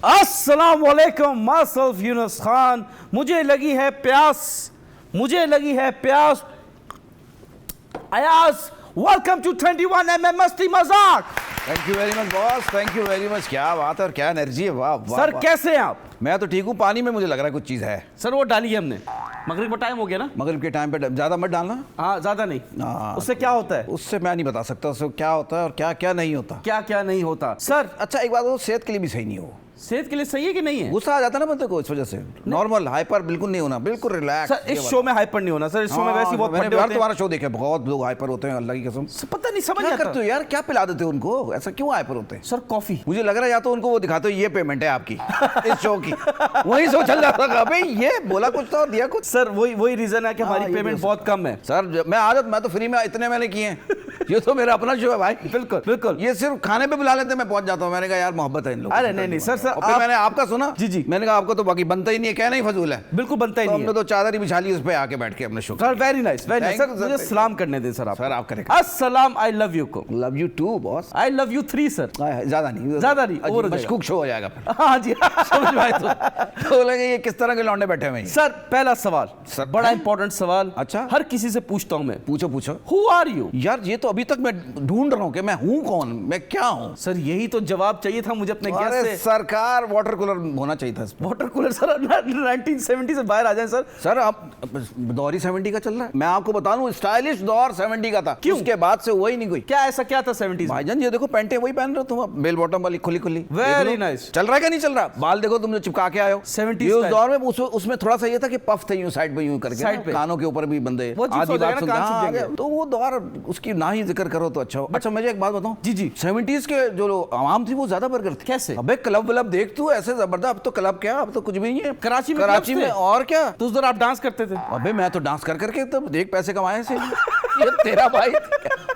अस्सलाम वालेकुम, मासेल्फ यूनुस खान। मुझे लगी है प्यास। अयाज, वेलकम टू 21mm मस्ती मजाक। Thank you very much boss, thank you very much. क्या बात है और क्या एनर्जी है, वाह वाह। सर कैसे हैं आप? मैं तो ठीक हूँ, पानी में मुझे लग रहा है कुछ चीज़ है। सर वो डाली है हमने, मगरिब का टाइम हो गया ना। मगरिब के टाइम पे ज़्यादा मत डालना। हाँ ज़्यादा नहीं। उससे क्या होता है? उससे मैं नहीं बता सकता उससे क्या होता है और क्या क्या नहीं होता। क्या क्या नहीं होता सर? अच्छा एक बात, वो सेहत के लिए भी सही नहीं हो। सेहत के लिए सही है कि नहीं है? गुस्सा आ जाता है ना बंदे को, इस वजह से। नॉर्मल हाइपर बिल्कुल नहीं होना, बिल्कुल रिलैक्स। सर इस शो में हाइपर नहीं होना सर। इस शो में वैसे ही बहुत मैंने फंडे यार होते हैं। तुम्हारा शो देखा, बहुत लोग हाइपर होते हैं, अल्लाह की कसम। पता नहीं समझ क्या नहीं करते हो यार, क्या पिला देते हो उनको, ऐसा क्यों हाइपर होते हैं? Sir coffee. मुझे लग रहा है या तो उनको वो दिखाते हो ये पेमेंट है आपकी इस शो की, वही सोच चल जाता था भाई ये बोला कुछ तो दिया कुछ। सर वही रीजन है कि हमारी पेमेंट बहुत कम है। सर मैं तो फ्री में इतने मैंने किए हैं। ये तो मेरा अपना शो है भाई। बिल्कुल बिल्कुल। ये सिर्फ खाने पे बुला लेते, मैं पहुंच जाता हूँ। मैंने कहा यार मोहब्बत है इन लोगों। अरे नहीं सर मैंने आपका सुना। जी मैंने कहा आपको तो बाकी बनता ही नहीं है, क्या नहीं फजूल है। बिल्कुल बनता ही नहीं है। हमने तो चादर ही बिछा ली उस पे आके बैठ के अपने show. Sir very nice sir. मुझे सलाम करने दें सर। आप करें। अस्सलाम, आई लव यू को। Love you too boss. I love you 3 sir. ज्यादा नहीं और मशकूक शो हो जाएगा फिर। हाँ जी समझ में आए तो बोलेंगे ये किस तरह के लौंडे बैठे हुए हैं। सर पहला सवाल सर बड़ा इंपॉर्टेंट सवाल। अच्छा। हर किसी से पूछता हूँ मैं। पूछो। Who are you? यार ये तो अभी तक मैं ढूंढ रहा हूँ कि मैं हूँ कौन, मैं क्या हूँ। सर यही तो जवाब चाहिए था मुझे अपने गेस्ट से। सरकार वाटर कूलर होना चाहिए था। वाटर कूलर सर 1970 से बाहर आ जाए सर अब दौर ही 70 का चल रहा है। मैं आपको बता दूं स्टाइलिश दौर 70 का था। क्यों? उसके बाद से हुआ ही नहीं कोई। क्या ऐसा क्या था 70s में? भाईजान ये देखो पैंटे वही पहन रहे हो तुम, बेल बॉटम वाली खुली वेरी नाइस। चल रहा है क्या नहीं चल रहा? बाल देखो तुम जो चिपका के आए हो 70s उस दौर में। उसमें थोड़ा सा ये था कि पफ थे यूं साइड पे यूं करके, साइड पे कानों के ऊपर भी बंदे आधी बात सुनते। तो वो दौर उसकी ना ही जिक्र करो तो अच्छा हो। अच्छा मुझे एक बात बताऊं जी 70s के जो आवाम थी वो ज्यादा बर्गर थी। कैसे? अबे क्लब व्लब देख तू, ऐसे जबरदस्त। अब तो क्लब क्या, अब तो कुछ भी नहीं है। कराची में और क्या। तो उस दौर आप डांस करते थे? अबे मैं तो डांस कर करके तो देख पैसे कमाए से। ये तेरा भाई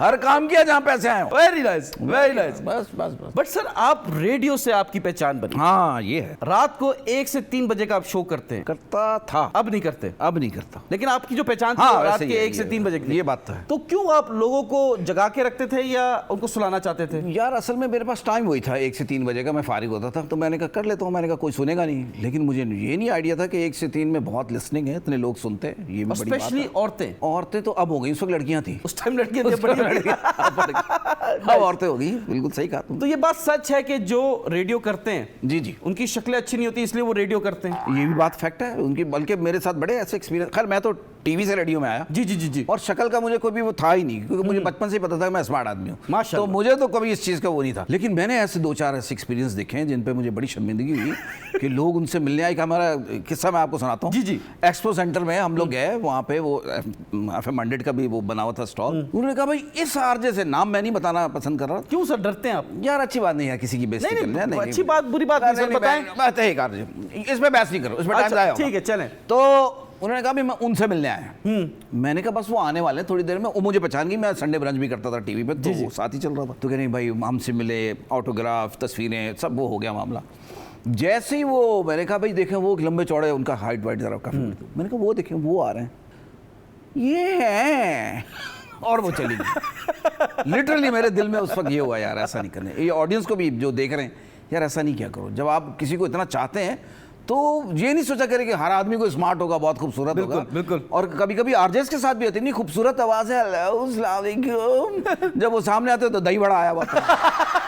हर काम किया जहाँ पैसे आए। वेरी नाइस बस बट सर आप रेडियो से आपकी पहचान बनी। हाँ ये है। रात को 1 से 3 बजे का आप शो करते हैं। करता था, अब नहीं करते। अब नहीं करता। लेकिन आपकी जो पहचान थी हाँ, रात के 1 से 3 बजे की। ये बात तो है। तो क्यों आप लोगों को जगा के रखते थे या उनको सुलाना चाहते थे? यार असल में मेरे पास टाइम वही था, 1 से 3 बजे का मैं फारिग होता था, तो मैंने कहा कर लेता हूँ। मैंने कहा कोई सुनेगा नहीं, लेकिन मुझे ये नहीं आइडिया था कि 1 से 3 में बहुत लिसनिंग है, इतने लोग सुनते हैं। ये भी बड़ी बात है। स्पेशली औरतें तो अब हो गई, उस वक्त लड़कियां थी। उस टाइम लड़कियां अब औरतें हो गई। बिल्कुल सही कहा तुम। तो ये बात सच है कि जो रेडियो करते हैं जी उनकी शक्लें अच्छी नहीं होती इसलिए वो रेडियो करते हैं। ये भी बात फैक्ट है उनकी, बल्कि मेरे साथ बड़े ऐसे एक्सपीरियंस। खैर मैं तो टीवी से रेडियो में आया। जी और शक्ल का मुझे कोई भी वो था ही नहीं, क्योंकि मुझे बचपन से ही पता था कि मैं स्मार्ट आदमी हूँ, माशाल्लाह। तो मुझे तो कभी इस चीज़ का वो नहीं था। लेकिन मैंने ऐसे 2-4 ऐसे एक्सपीरियंस देखे हैं जिन पे मुझे बड़ी शर्मिंदगी हुई कि लोग उनसे मिलने आए। हमारा किस्सा मैं आपको सुनाता हूँ। जी एक्सपो सेंटर में हम लोग गए, वहाँ पे वो FM 100 का भी वो बना हुआ था स्टॉल। उन्होंने कहा भाई इस आरजे से, नाम मैं नहीं बताना पसंद कर रहा। क्यों सर डरते हैं आप? यार अच्छी बात नहीं है किसी की बेइज्जती करना। नहीं अच्छी बात बुरी बात नहीं सर, बताएं। बात है एक आरजे, इसमें बहस नहीं करो, इसमें टाइम जाएगा। ठीक है चलें। तो उन्होंने कहा भी मैं उनसे मिलने आया। मैंने कहा बस वो आने वाले हैं थोड़ी देर में। वो मुझे पहचान गई, मैं संडे ब्रंच भी करता था टीवी पे, तो वो साथ ही चल रहा था। तो कह रही भाई हमसे मिले, ऑटोग्राफ, तस्वीरें, सब वो हो गया मामला। जैसे ही वो, मैंने कहा भाई देखें वो लंबे चौड़े, उनका हाइट वाइट जरा काफी। मैंने कहा वो देखें वो आ रहे हैं, ये हैं। और वो चली गई। लिटरली मेरे दिल में उस वक्त ये हुआ यार ऐसा नहीं करने। ये ऑडियंस को भी जो देख रहे हैं, यार ऐसा नहीं किया करो। जब आप किसी को इतना चाहते हैं तो ये नहीं सोचा करें कि हर आदमी को स्मार्ट होगा, बहुत खूबसूरत होगा। बिल्कुल। और कभी कभी आरजेस के साथ भी होती है, नहीं खूबसूरत आवाज है, अस्सलाम वालेकुम। जब वो सामने आते तो दही बड़ा आया हुआ था।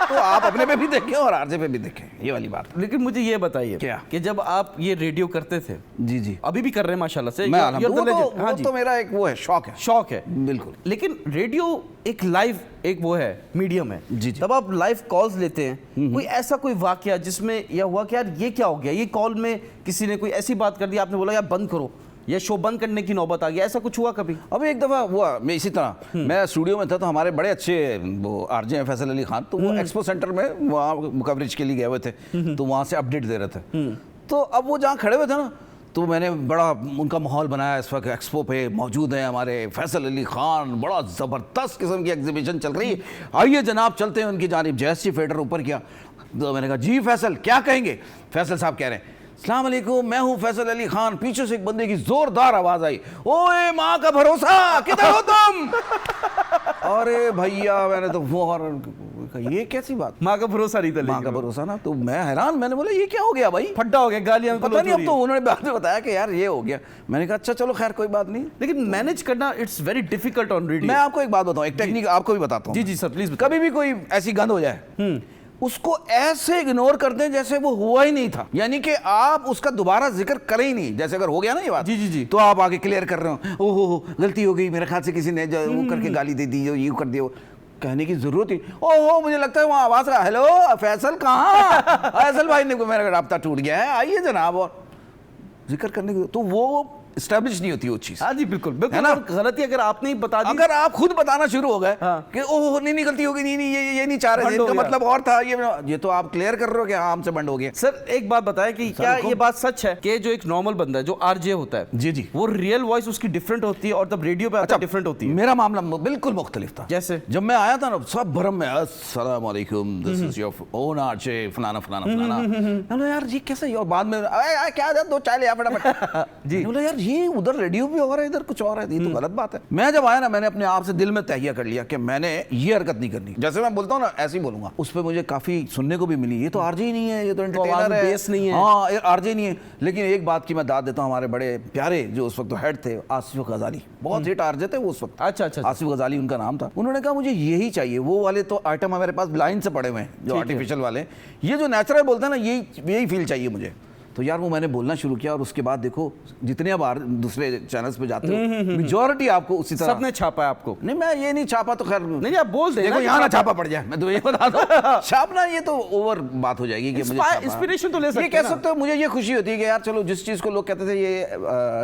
तो आप अपने पे भी देखें और आरजे पे भी देखें, ये वाली बात। लेकिन मुझे ये बताइए क्या कि जब आप ये रेडियो करते थे, जी अभी भी कर रहे हैं माशाल्लाह से, मैं हाँ जी, तो मेरा एक वो है, शौक है बिल्कुल। लेकिन रेडियो एक लाइव एक वो है मीडियम है जी। तब आप लाइव कॉल्स लेते हैं, कोई ऐसा कोई वाकया जिसमें यह हुआ कि यार ये क्या हो गया, ये कॉल में किसी ने कोई ऐसी बात कर दी, आपने बोला यार बंद करो, ये शो बंद करने की नौबत आ गई, ऐसा कुछ हुआ कभी? अब एक दफ़ा हुआ, मैं इसी तरह मैं स्टूडियो में था, तो हमारे बड़े अच्छे वो आरजे हैं फैसल अली खान, तो वो एक्सपो सेंटर में वहाँ कवरेज के लिए गए हुए थे, तो वहाँ से अपडेट दे रहे थे। तो अब वो जहाँ खड़े हुए थे ना, तो मैंने बड़ा उनका माहौल बनाया। इस वक्त एक्सपो पे मौजूद हैं हमारे फैसल अली खान, बड़ा ज़बरदस्त किस्म की एग्जीबिशन चल रही है, आइए जनाब चलते हैं उनकी जानिब। जैसे फेडर ऊपर किया तो मैंने कहा जी फैसल क्या कहेंगे? फैसल साहब कह रहे हैं अस्सलाम वालेकुम, मैं हूँ फैसल अली खान। पीछे से एक बंदे की जोरदार आवाज आई, ओए माँ का भरोसा किधर हो तुम? अरे भैया, मैंने तो ये कैसी बात, माँ का भरोसा नहीं था, माँ का भरोसा ना, तो मैं हैरान, मैंने बोला ये क्या हो गया भाई, फड्डा हो गया, गालियां पता नहीं। अब तो उन्होंने बाद में बताया कि यार ये हो गया। मैंने कहा अच्छा चलो खैर कोई बात नहीं, लेकिन मैनेज करना it's very difficult on radio. मैं आपको एक बात बताऊं, एक टेक्निक आपको भी बताता हूँ। जी जी सर प्लीज। कभी भी कोई ऐसी गंद हो जाए, उसको ऐसे इग्नोर कर दें जैसे वो हुआ ही नहीं था, यानी कि आप उसका दोबारा जिक्र करें ही नहीं। जैसे अगर हो गया ना ये बात, जी जी जी, तो आप आगे क्लियर कर रहे हो, ओहो गलती हो गई, मेरे ख्याल से किसी ने वो करके गाली दे दी, ये कर दिया, कहने की जरूरत ही, ओहो मुझे लगता है वहाँ आवाज रहा, हेलो फैसल कहाँ? फैसल भाई ने मेरा राब्ता टूट गया है, आइए जनाब, और जिक्र करने की, तो वो एस्टैब्लिश नहीं होती वो चीज। हाँ जी बिल्कुल बिल्कुल, है ना? गलती अगर आपने ही बता दी, अगर आप खुद बताना शुरू हो गए हाँ। कि ओह नहीं गलती होगी, नहीं ये नहीं चाह रहे थे, इनका मतलब और था, ये तो आप क्लियर कर रहे हो कि हाँ हमसे बंद हो गया। सर एक बात बताएं कि क्या ये बात सच है कि जो एक नॉर्मल बंदा है जो आरजे होता है, जी जी, वो रियल वॉइस उसकी डिफरेंट होती है और तब रेडियो पे आता है डिफरेंट होती है? मेरा मामला बिल्कुल मुख्तलिफ था। जैसे जब मैं आया था ना, सब भरम में अस्सलाम वालेकुम, this is your own RJ फलाना फलाना फलाना। बोला यार ये कैसे, और बाद में क्या दो चाय ले आ फटाफट जी। बोला यार ये उधर रेडियो भी हो रहा है, इधर कुछ और है, ये तो गलत बात है। मैं जब आया ना, मैंने अपने आप से दिल में तहैया कर लिया कि मैंने ये हरकत नहीं करनी। जैसे मैं बोलता हूँ ना ऐसे ही बोलूंगा। उस पर मुझे काफी सुनने को भी मिली, ये तो आरजे ही नहीं है, ये तो एंटरटेनर है, बेस नहीं है, हाँ आरजे नहीं है। लेकिन एक बात की मैं दाद देता हूँ, हमारे बड़े प्यारे जो उस वक्त हेड थे आसिफ गजाली, बहुत हिट आरजे थे वो उस वक्त। अच्छा अच्छा, आसिफ गजाली उनका नाम था। उन्होंने कहा मुझे यही चाहिए, वो वाले तो आइटम हमारे पास लाइन से पड़े हुए हैं जो आर्टिफिशियल वाले, ये जो नेचुरल बोलते हैं ना, यही फील चाहिए मुझे। तो यार वो मैंने बोलना शुरू किया, और उसके बाद देखो जितने बार दूसरे चैनल्स पे जाते हो, मेजॉरिटी आपको उसी तरह सबने छापा है आपको। नहीं मैं ये नहीं छापा तो खैर नहीं आप बोल दें देखो यहाँ ना छापा पड़ जाए, मैं तो ये बता दूं छापना ये तो ओवर बात हो जाएगी कि मुझे इंस्पिरेशन तो ले सकते हैं, ये कह सकते हो। मुझे ये खुशी होती है कि यार चलो जिस चीज को लोग कहते थे ये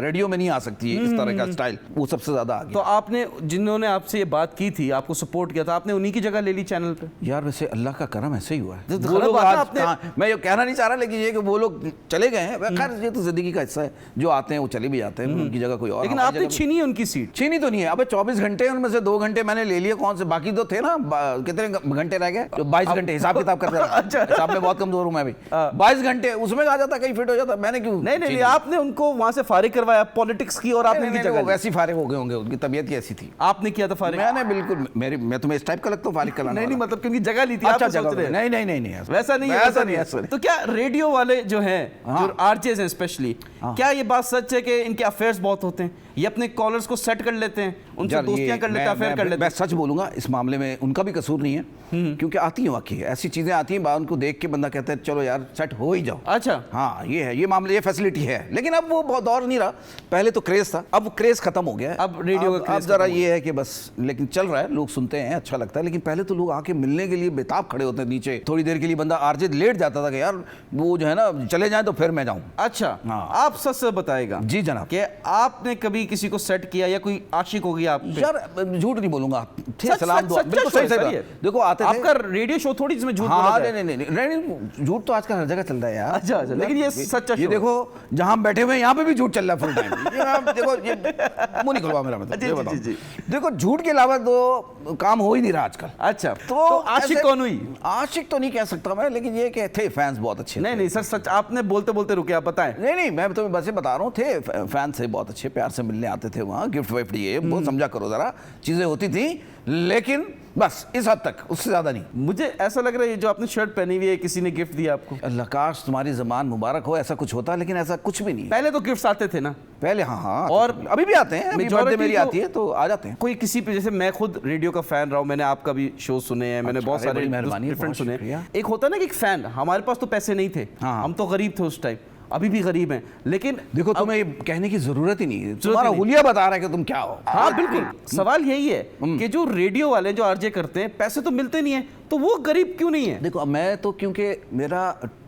रेडियो में नहीं आ सकती है इस तरह का स्टाइल, वो सबसे ज्यादा आ गया। तो आपने जिन्होंने आपसे ये बात की थी, आपको सपोर्ट किया था, आपने उन्हीं की जगह ले ली चैनल पे? यार वैसे अल्लाह का करम ऐसे ही हुआ है। वो लोग मैं ये कहना नहीं चाह रहा, लेकिन ये कि वो लोग चले गए हैं, खैर ये तो जिंदगी का हिस्सा है, जो आते हैं वो चले भी जाते हैं, उनकी जगह कोई और। लेकिन आपने छीनी है उनकी सीट? छीनी तो नहीं है, अबे 24 घंटे उनमें से 2 घंटे मैंने ले लिए, कौन से बाकी तो थे ना, कितने घंटे रह गए, 22 घंटे हिसाब किताब करते रहा। अच्छा, हिसाब में बहुत कमजोर हूं मैं भी। 22 घंटे उसमें आ जाता, कहीं फिट हो जाता, मैंने क्यों? नहीं आपने उनको वहां से फारिग करवाया पॉलिटिक्स की, और आपने जगह वैसी फारिग हो गए होंगे, उनकी तबीयत ही ऐसी थी। आपने किया था फारिग? मैंने बिल्कुल, मैं तुम्हें इस टाइप का लगता हूँ फारिग कराना? नहीं मतलब क्योंकि जगह ली थी। अच्छा जगह, नहीं वैसा नहीं है। तो क्या रेडियो वाले जो हैं, जो आरजेस हैं स्पेशली, क्या ये बात सच है कि इनके अफेयर्स बहुत होते हैं, ये अपने कॉलर्स को सेट कर लेते हैं, उनसे दोस्तियां कर लेते हैं, अफेयर कर लेते हैं? मैं सच बोलूंगा इस मामले में उनका भी कसूर नहीं है, क्योंकि आती है वाकई ऐसी चीजें आती हैं, उनको देख के बंदा कहता है चलो यार सेट हो ही जाओ। अच्छा हाँ ये है, ये मामले, ये फैसिलिटी है। लेकिन अब वो बहुत दौर नहीं रहा, पहले तो क्रेज था, अब क्रेज खत्म हो गया है, अब रेडियो का क्रेज जरा ये है कि बस, लेकिन चल रहा है, लोग सुनते हैं, अच्छा लगता है। लेकिन पहले तो लोग आके मिलने के लिए बेताब खड़े होते हैं नीचे, थोड़ी देर के लिए बंदा आरजे लेट जाता था कि यार वो जो है ना चले जाए तो फिर मैं जाऊं। अच्छा आप सच से बताएगा जी जनाब कि आपने कभी किसी को सेट किया या कोई आशिक हो गया आप पे? यार झूठ नहीं बोलूंगा, थे सच- सलाम सच- दुआ, सच्चा बिल्कुल शो है सही सर सही। ये। देखो आते थे, आपका रेडियो शो थोड़ी जिसमें झूठ हाँ बोला जाए। नहीं झूठ तो आजकल हर जगह चल रहा है यार। अच्छा लेकिन ये सच्चा ये शो देखो जहां हम बैठे हुए हैं यहाँ पे भी झूठ चल रहा है फुल टाइम। देखो ये मुंह नहीं खुलवा मेरा, मतलब ये बताओ। देखो झूठ के अलावा तो काम हो ही नहीं रहा आजकल। अच्छा तो आशिक कौन हुई? आशिक तो नहीं कह सकता मैं, लेकिन ये कि थे फैंस बहुत अच्छे। नहीं सर सच, आपने बोलते बोलते रुके, आप बताएं। नहीं मैं तुम्हें बस बता रहा हूँ, थे फैंस से बहुत अच्छे, प्यार से मिलने आते थे वहाँ, गिफ्ट विफ्ट ये वो समझा करो जरा, चीजें होती थी, लेकिन बस इस हद तक, उससे ज्यादा नहीं। मुझे ऐसा लग रहा है जो आपने शर्ट पहनी हुई है किसी ने गिफ्ट दिया आपको? अल्लाह काश तुम्हारी ज़बान मुबारक हो, ऐसा कुछ होता, लेकिन ऐसा कुछ भी नहीं। पहले तो गिफ्ट्स आते थे ना? पहले हाँ, और अभी भी आते हैं, मेजॉरिटी मेरी आती है तो आ जाते हैं। कोई किसी पे, जैसे मैं खुद रेडियो का फैन रहा हूँ, मैंने आपका भी शो सुने हैं, मैंने बहुत सारे डिफरेंट सुने। एक होता है ना कि एक फैन, हमारे पास तो पैसे नहीं थे, हम तो गरीब थे उस टाइम, अभी भी गरीब हैं, लेकिन देखो तुम्हें ये कहने की जरूरत ही नहीं है, तुम्हारा हुलिया बता रहा है कि तुम क्या हो। हाँ बिल्कुल, सवाल यही है कि जो रेडियो वाले जो आरजे करते हैं, पैसे तो मिलते नहीं है, तो वो गरीब क्यों नहीं है? देखो मैं तो, क्योंकि मेरा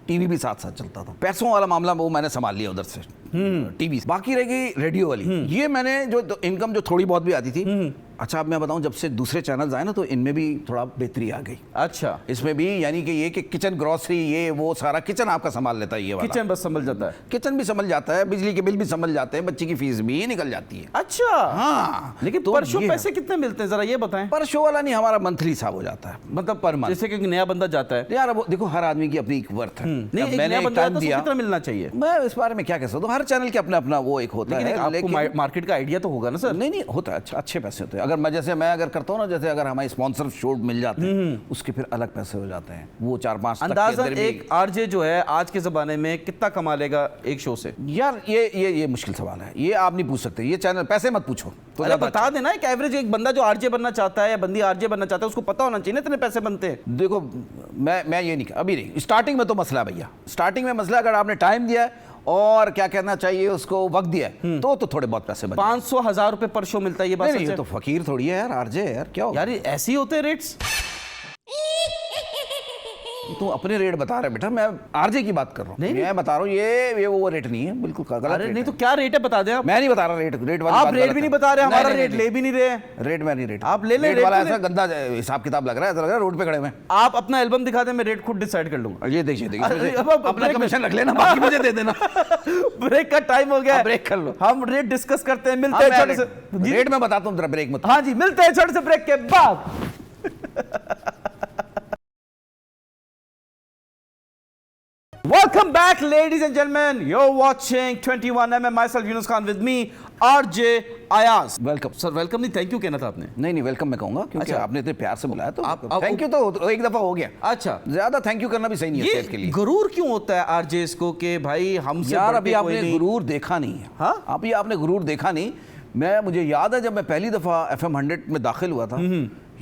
टीवी भी साथ साथ चलता था, पैसों वाला मामला वो मैंने संभाल लिया उधर से, टीवी, बाकी रह गई रेडियो वाली। ये मैंने जो इनकम जो थोड़ी बहुत भी आती थी, अच्छा, अब मैं बताऊं, जब से दूसरे चैनल्स आए ना तो इनमें भी थोड़ा बेहतरी आ गई। अच्छा, इसमें भी यानी कि ये कि किचन ग्रोसरी, ये वो सारा किचन आपका संभाल लेता है ये वाला। किचन बस संभल जाता है। किचन भी संभल जाता है, बिजली के बिल भी संभल जाते हैं, बच्चे की फीस भी निकल जाती है। अच्छा, हाँ, लेकिन तो पर शो ये पैसे कितने मिलते हैं, जरा ये बताएं। पर शो वाला नहीं, हमारा मंथली हिसाब हो जाता है, मतलब पर मंथ। जैसे कि एक नया बंदा जाता है, यार अब देखो, हर आदमी की अपनी एक वर्थ है। नहीं, अब एक मैंने नया एक बंदा टाइम जाता है, दिया, उसको कितना मिलना चाहिए? मैं इस बारे में क्या कह सकता हूँ, हर चैनल के अपना अपना वो एक होता लेकिन है। आपको मार्केट का आइडिया तो होगा ना सर? नहीं होता है, अच्छा, अच्छे पैसे होते हैं। अगर मैं अगर करता हूँ ना, जैसे अगर हमारे स्पॉन्सर शो मिल जाते हैं, उसके फिर अलग पैसे हो जाते हैं, वो 4-5 अंदाज़ा एक आरजे जो है आज के ज़माने में कितना कमा लेगा एक शो से? यार ये मुश्किल सवाल है, ये आप नहीं पूछ सकते, ये चैनल पैसे मत पूछो तो अरे बता देना, एक एवरेज एक बंदा जो आरजे बनना चाहता है या बंदी आरजे बनना चाहता है, उसको पता होना चाहिए ना इतने पैसे बनते हैं। देखो, मैं ये नहीं, अभी नहीं, स्टार्टिंग में तो मसला है भैया, स्टार्टिंग में मसला, अगर आपने टाइम दिया है और क्या कहना चाहिए उसको, वक्त दिया है, तो थोड़े बहुत पैसे बने। 500-1000 रुपए पर शो मिलता है, ये बात नहीं, तो फकीर थोड़ी है यार, आरजे है यार, क्या हो यार, ऐसे ही होते हैं रेट्स। तुम अपने रेट बता रहे बेटा, मैं आरजे की बात कर रहा हूँ। मैं बता रहा हूँ ये वो रेट नहीं है, बिल्कुल गलत। अरे नहीं तो क्या रेट है बता दे आप। मैं नहीं बता रहा रेट वाली आप बात रेट गलत भी नहीं है। बता रहे, हमारा नहीं, रेट नहीं, ले भी नहीं रहे। रेट मैं नहीं, रेट आप ले ले, रेट वाला ऐसा गंदा हिसाब किताब लग रहा है, ऐसा लग रहा है रोड पे खड़े हुए। आप अपना एल्बम दिखा दें, मैं रेट खुद डिसाइड कर लूंगा। ये देखिए अब अपना कमीशन रख लेना, बाकी मुझे दे देना। ब्रेक का टाइम हो गया, ब्रेक कर लो, हम रेट डिस्कस करते हैं, मिलते हैं छोटे से। रेट मैं बताता हूँ, ब्रेक मत। हाँ जी, मिलते हैं छोटे से ब्रेक के बाद। Welcome back, ladies and gentlemen. You're watching 21mm. Myself, Yunus Khan, with me, RJ Ayaz. Welcome sir, welcome नहीं, थैंक यू कहना था आपने। नहीं वेलकम मैं कहूंगा, क्योंकि अच्छा। आपने इतने प्यार से बुलाया, तो आप थैंक यू तो एक दफा हो गया। अच्छा, ज्यादा थैंक यू करना भी सही नहीं है सेहत के ये लिए। गुरूर क्यों होता है आरजेस को कि भाई हमसे यार बढ़ अभी के कोई आपने नहीं? गुरूर देखा नहीं है। हाँ? अभी आपने गुरूर देखा नहीं। मुझे याद है जब मैं पहली दफा FM 100 में दाखिल हुआ था,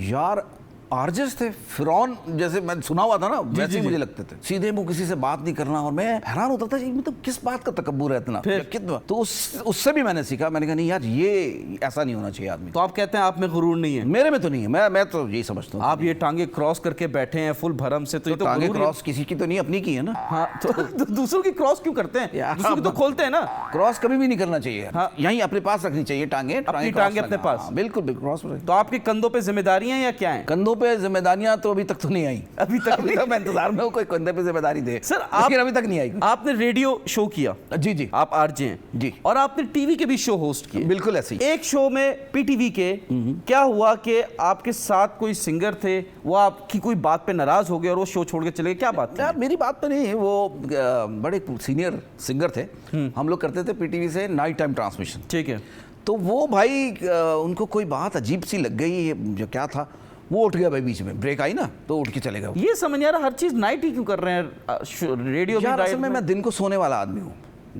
यार आरजेस थे फिरौन, जैसे मैं सुना हुआ था ना, वैसे ही मुझे लगते थे। सीधे मुंह किसी से बात नहीं करना, और मैं हैरान होता था मतलब किस बात का तकब्बुर है इतना, कितना। तो उससे भी मैंने सीखा, मैंने कहा नहीं यार, ये ऐसा नहीं होना चाहिए आदमी। तो आप कहते हैं आप में गुरूर नहीं है? मेरे में तो नहीं है, मैं तो यही समझता हूँ। आप ये टांगे क्रॉस करके बैठे हैं फुल भरम से, तो ये तो टांगे गुरूर ही- क्रॉस किसी की तो नहीं, अपनी की है ना। हाँ, तो दूसरों की क्रॉस क्यों करते हैं? यार, दूसरों की तो खोलते हैं ना। क्रॉस कभी भी नहीं करना चाहिए। हाँ। यहीं अपने पास रखनी चाहिए टांगे, अपनी क्रॉस टांगे अपने करना। पास। हाँ, बिल्कुल क्रॉस पर। तो आपके कंधों पे जिम्मेदारियां या क्या हैं? कंधों पे जिम्मेदारियां तो अभी तक तो नहीं आई। अभी तक नहीं? मैं इंतजार में हूँ कोई कंधे पे जिम्मेदारी दे सर, लेकिन अभी तक नहीं आई। आपने रेडियो शो किया, जी आप आरजे हैं जी, और आपने टीवी के भी शो होस्ट किए। बिल्कुल ऐसे ही। एक शो में पीटीवी के क्या हुआ कि आपके साथ कोई सिंगर थे, वो आपकी कोई बात पे नाराज हो गए और वो शो छोड़ के चले गए, क्या बात थी? यार मेरी बात तो नहीं, वो बड़े सीनियर सिंगर थे, हम लोग करते थे पीटीवी से नाइट टाइम ट्रांसमिशन। ठीक है। तो वो भाई उनको कोई बात अजीब सी लग गई, जो क्या था, वो उठ गया भाई, बीच में ब्रेक आई ना तो उठ के चले गए। ये समझ नहीं आ रहा, हर चीज नाइट ही क्यों कर रहे हैं? रेडियो भी यार नाइट असल में मैं दिन को सोने वाला आदमी हूँ,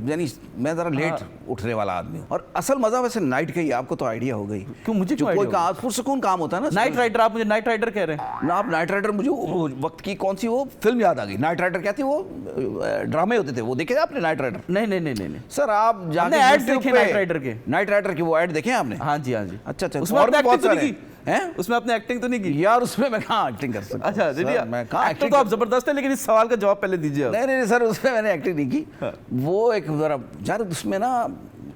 यानी मैं ज़रा लेट उठने वाला आदमी हूँ, और असल मजा वैसे नाइट का ही, आपको तो आइडिया हो गई। क्यों मुझे जो क्यों कोई idea काम पुरसकून काम होता है ना। नाइट राइडर, आप मुझे नाइट राइडर कह रहे हैं ना, आप नाइट राइडर, मुझे वो वक्त की कौन सी वो फिल्म याद आ गई, नाइट राइडर क्या थी, वो ड्रामे होते थे, वो देखे आपने नाइट राइडर? नहीं नहीं नहीं नहीं सर आप जाके एड देखे नाइट राइडर के? नाइट राइडर की वो एड देखे आपने? हाँ जी, हाँ जी। अच्छा, उसमें और भी आपने बहुत एक्टिंग तो सारे नहीं की हैं? उसमें आपने एक्टिंग तो नहीं की? यार उसमें मैं कहाँ एक्टिंग कर सकता? अच्छा दीदी, मैं कहाँ एक्टिंग तो आप जबरदस्त है, लेकिन इस सवाल का जवाब पहले दीजिए आप। नहीं सर, उसमें मैंने एक्टिंग नहीं की। वो एक जरा यार उसमें ना,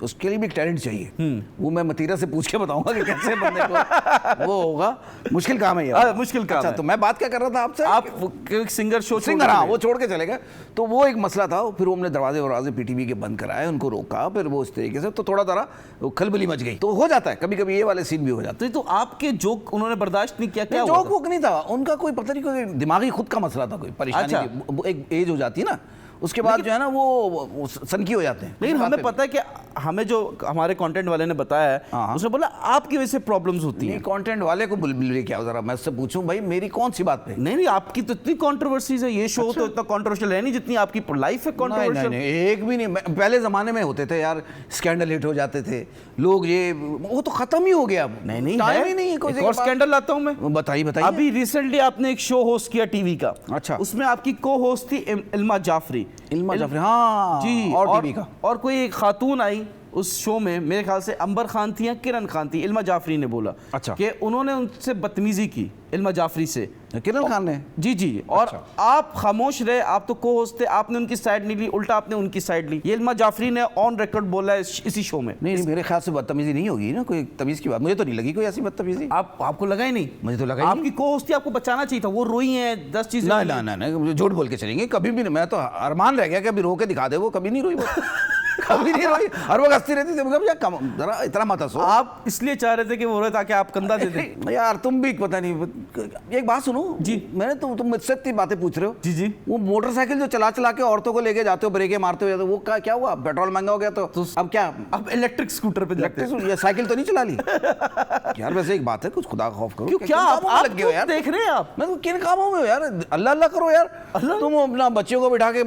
उसके लिए भी टैलेंट चाहिए, वो मैं मतीरा से पूछ के बताऊंगा कि कैसे बंदे को वो होगा, मुश्किल काम है यार, मुश्किल काम अच्छा, है। तो मैं बात क्या कर रहा था आपसे, आप सिंगर शो सिंगर, हाँ, वो छोड़ के चले गए, तो वो एक मसला था। फिर हमने दरवाजे पीटीवी के बंद कराए, उनको रोका, फिर वो इस तरीके से, तो थोड़ा खलबली मच गई। तो हो जाता है कभी कभी, ये वाले सीन भी हो जाते हैं। तो आपके जोक उन्होंने बर्दाश्त नहीं किया, क्या जोक वोक नहीं था उनका, कोई पता नहीं, कोई दिमागी खुद का मसला था, कोई परेशानी थी। एक एज हो जाती है ना, उसके बाद जो है ना वो सनकी हो जाते हैं। लेकिन हमें पता है कि हमें जो हमारे कंटेंट वाले ने बताया है, उसने बोला आपकी वजह से प्रॉब्लम्स होती हैं। कंटेंट वाले को बुलबुल क्या, जरा मैं उससे पूछूं भाई, मेरी कौन सी बात पे? नहीं, आपकी तो इतनी कंट्रोवर्सीज है, ये शो तो इतना कंट्रोवर्शियल है नहीं जितनी आपकी लाइफ है कंट्रोवर्शियल। नहीं, एक भी नहीं। पहले जमाने में होते थे यार, स्कैंडल हिट हो जाते थे लोग, ये वो तो खत्म ही हो गया अब। नहीं टाइम ही नहीं है कोई और स्कैंडल लाता हूं मैं, बताइए। अभी रिसेंटली आपने एक शो होस्ट किया टीवी का। अच्छा। उसमें आपकी को होस्ट थी इल्मा जाफरी। हाँ जी, और टीवी का, और कोई एक खातून आई उस शो में मेरे ख्याल से अंबर खान थी या किरण खान थी, इल्मा जाफरी ने बोला अच्छा। कि उन्होंने उनसे बदतमीजी की इल्मा जाफरी से। किरण खान ने? जी जी, और आप खामोश रहे, आप तो को होस्ट थे, आपने उनकी साइड नहीं ली, उल्टा आपने उनकी साइड ली। ये इल्मा जाफरी ने ऑन रिकॉर्ड बोला है इसी शो में। नहीं, मेरे ख्याल से बदतमीजी नहीं होगी ना, कोई तमीज की बात मुझे तो नहीं लगी कोई ऐसी बदतमीजी। आपको लगा ही नहीं? मुझे तो लगा ही आपकी को होस्ट थी, आपको बचाना चाहिए था, वो रोई हैं 10 चीजें। ना ना ना ना, झूठ बोल के चलेंगे कभी भी नहीं। मैं तो अरमान रह गया कि अभी रो के दिखा दे, वो कभी नहीं रोई वो। कभी नहीं रोई, हर वक्त हंसती रहती थी। जरा इतना मत हंसो। आप इसलिए चाह रहे थे कि वो रोए ताकि आप कंधा दे दें। यार तुम भी पता नहीं। एक बात सुनो जी। मैंने तुम मुझसे इतनी बातें पूछ रहे हो। जी जी। वो मोटरसाइकिल जो चला चला के औरतों को लेके जाते हो, ब्रेकें मारते हो, वो क्या हुआ? पेट्रोल महंगा हो गया तो अब क्या? अब इलेक्ट्रिक स्कूटर पे जाते हैं। ये साइकिल तो नहीं चला ली? यार वैसे एक बात है, कुछ खुदा का खौफ करो। क्यों, क्या आप लग गए हो यार? देख रहे हैं आप? मैं तो किन कामों में हो यार? अल्लाह अल्लाह करो यार। तुम अपना बच्चों को बिठा के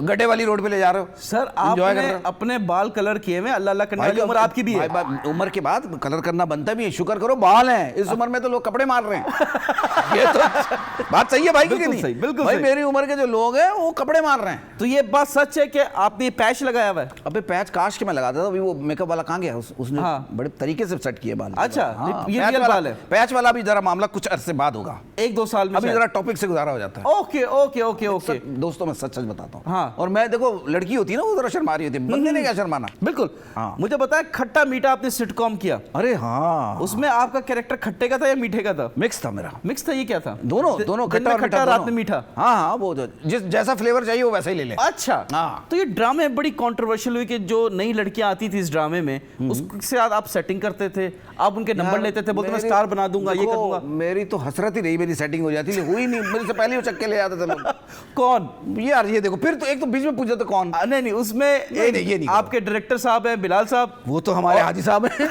गड्ढे वाली रोड पे ले जा रहे हो। सर आपने अपने बाल कलर किए हुए, अल्लाह अल्लाह करने वाली उम्र आपकी भी है। उम्र के बाद कलर करना बनता भी है, शुक्र करो बाल हैं। इस उम्र में तो लोग कपड़े मार रहे हैं। ये तो बात सही है भाई, कि नहीं? सही, बिल्कुल भाई सही। मेरी उम्र के जो लोग हैं वो कपड़े मार रहे हैं। तो ये बात सच है कि आपने ये पैच लगाया हुआ है? अबे पैच काश के मैं लगाता था, अभी वो मेकअप वाला कहाँ गया? उसने हाँ। बड़े तरीके से सेट किए बाल। अच्छा, हाँ, ये पैच रियल वाला- बाल है? पैच वाला भी जरा मामला कुछ अरसे बाद होगा, 1-2 साल में अभी शायद। जरा टॉपिक से गुजारा हो जाता है। Okay okay okay okay. दोस्तों मैं सच सच बताता हूँ। हाँ। और मैं देखो लड़की होती है ना, वो जरा शर्मा रही होती है, बंदे ने क्या शर्माना। बिल्कुल। हाँ। मुझे बताया खट्टा मीठा आपने सिटकॉम किया, अरे हाँ, उसमें आपका कैरेक्टर खट्टे का था या मीठे का था? मिक्स था मेरा। मिक्स था, ये क्या था? दोनों दिन में खट्टा और खट्टा, मीठा रात दोनों। में मीठा। हाँ हाँ, वो जिस जैसा फ्लेवर चाहिए वो वैसा ही ले ले। अच्छा। हाँ। तो ये ड्रामे बड़ी कंट्रोवर्शियल हुई कि जो नई लड़कियां आती थी इस ड्रामे में, उससे आप सेटिंग करते थे, आप उनके नंबर लेते थे, बोलते मैं स्टार बना दूंगा, ये कर दूंगा। मेरी तो हसरत ही रही, मेरी सेटिंग हो जाती, हुई नहीं। मेरे से पहले वो चक्के ले जाते थे लोग। कौन? यार ये देखो, फिर तो एक तो बीच में पूछा तो कौन? नहीं नहीं, उसमें नहीं, ये नहीं आपके डायरेक्टर साहब हैं बिलाल साहब, वो तो हमारे हाजी साहब हैं।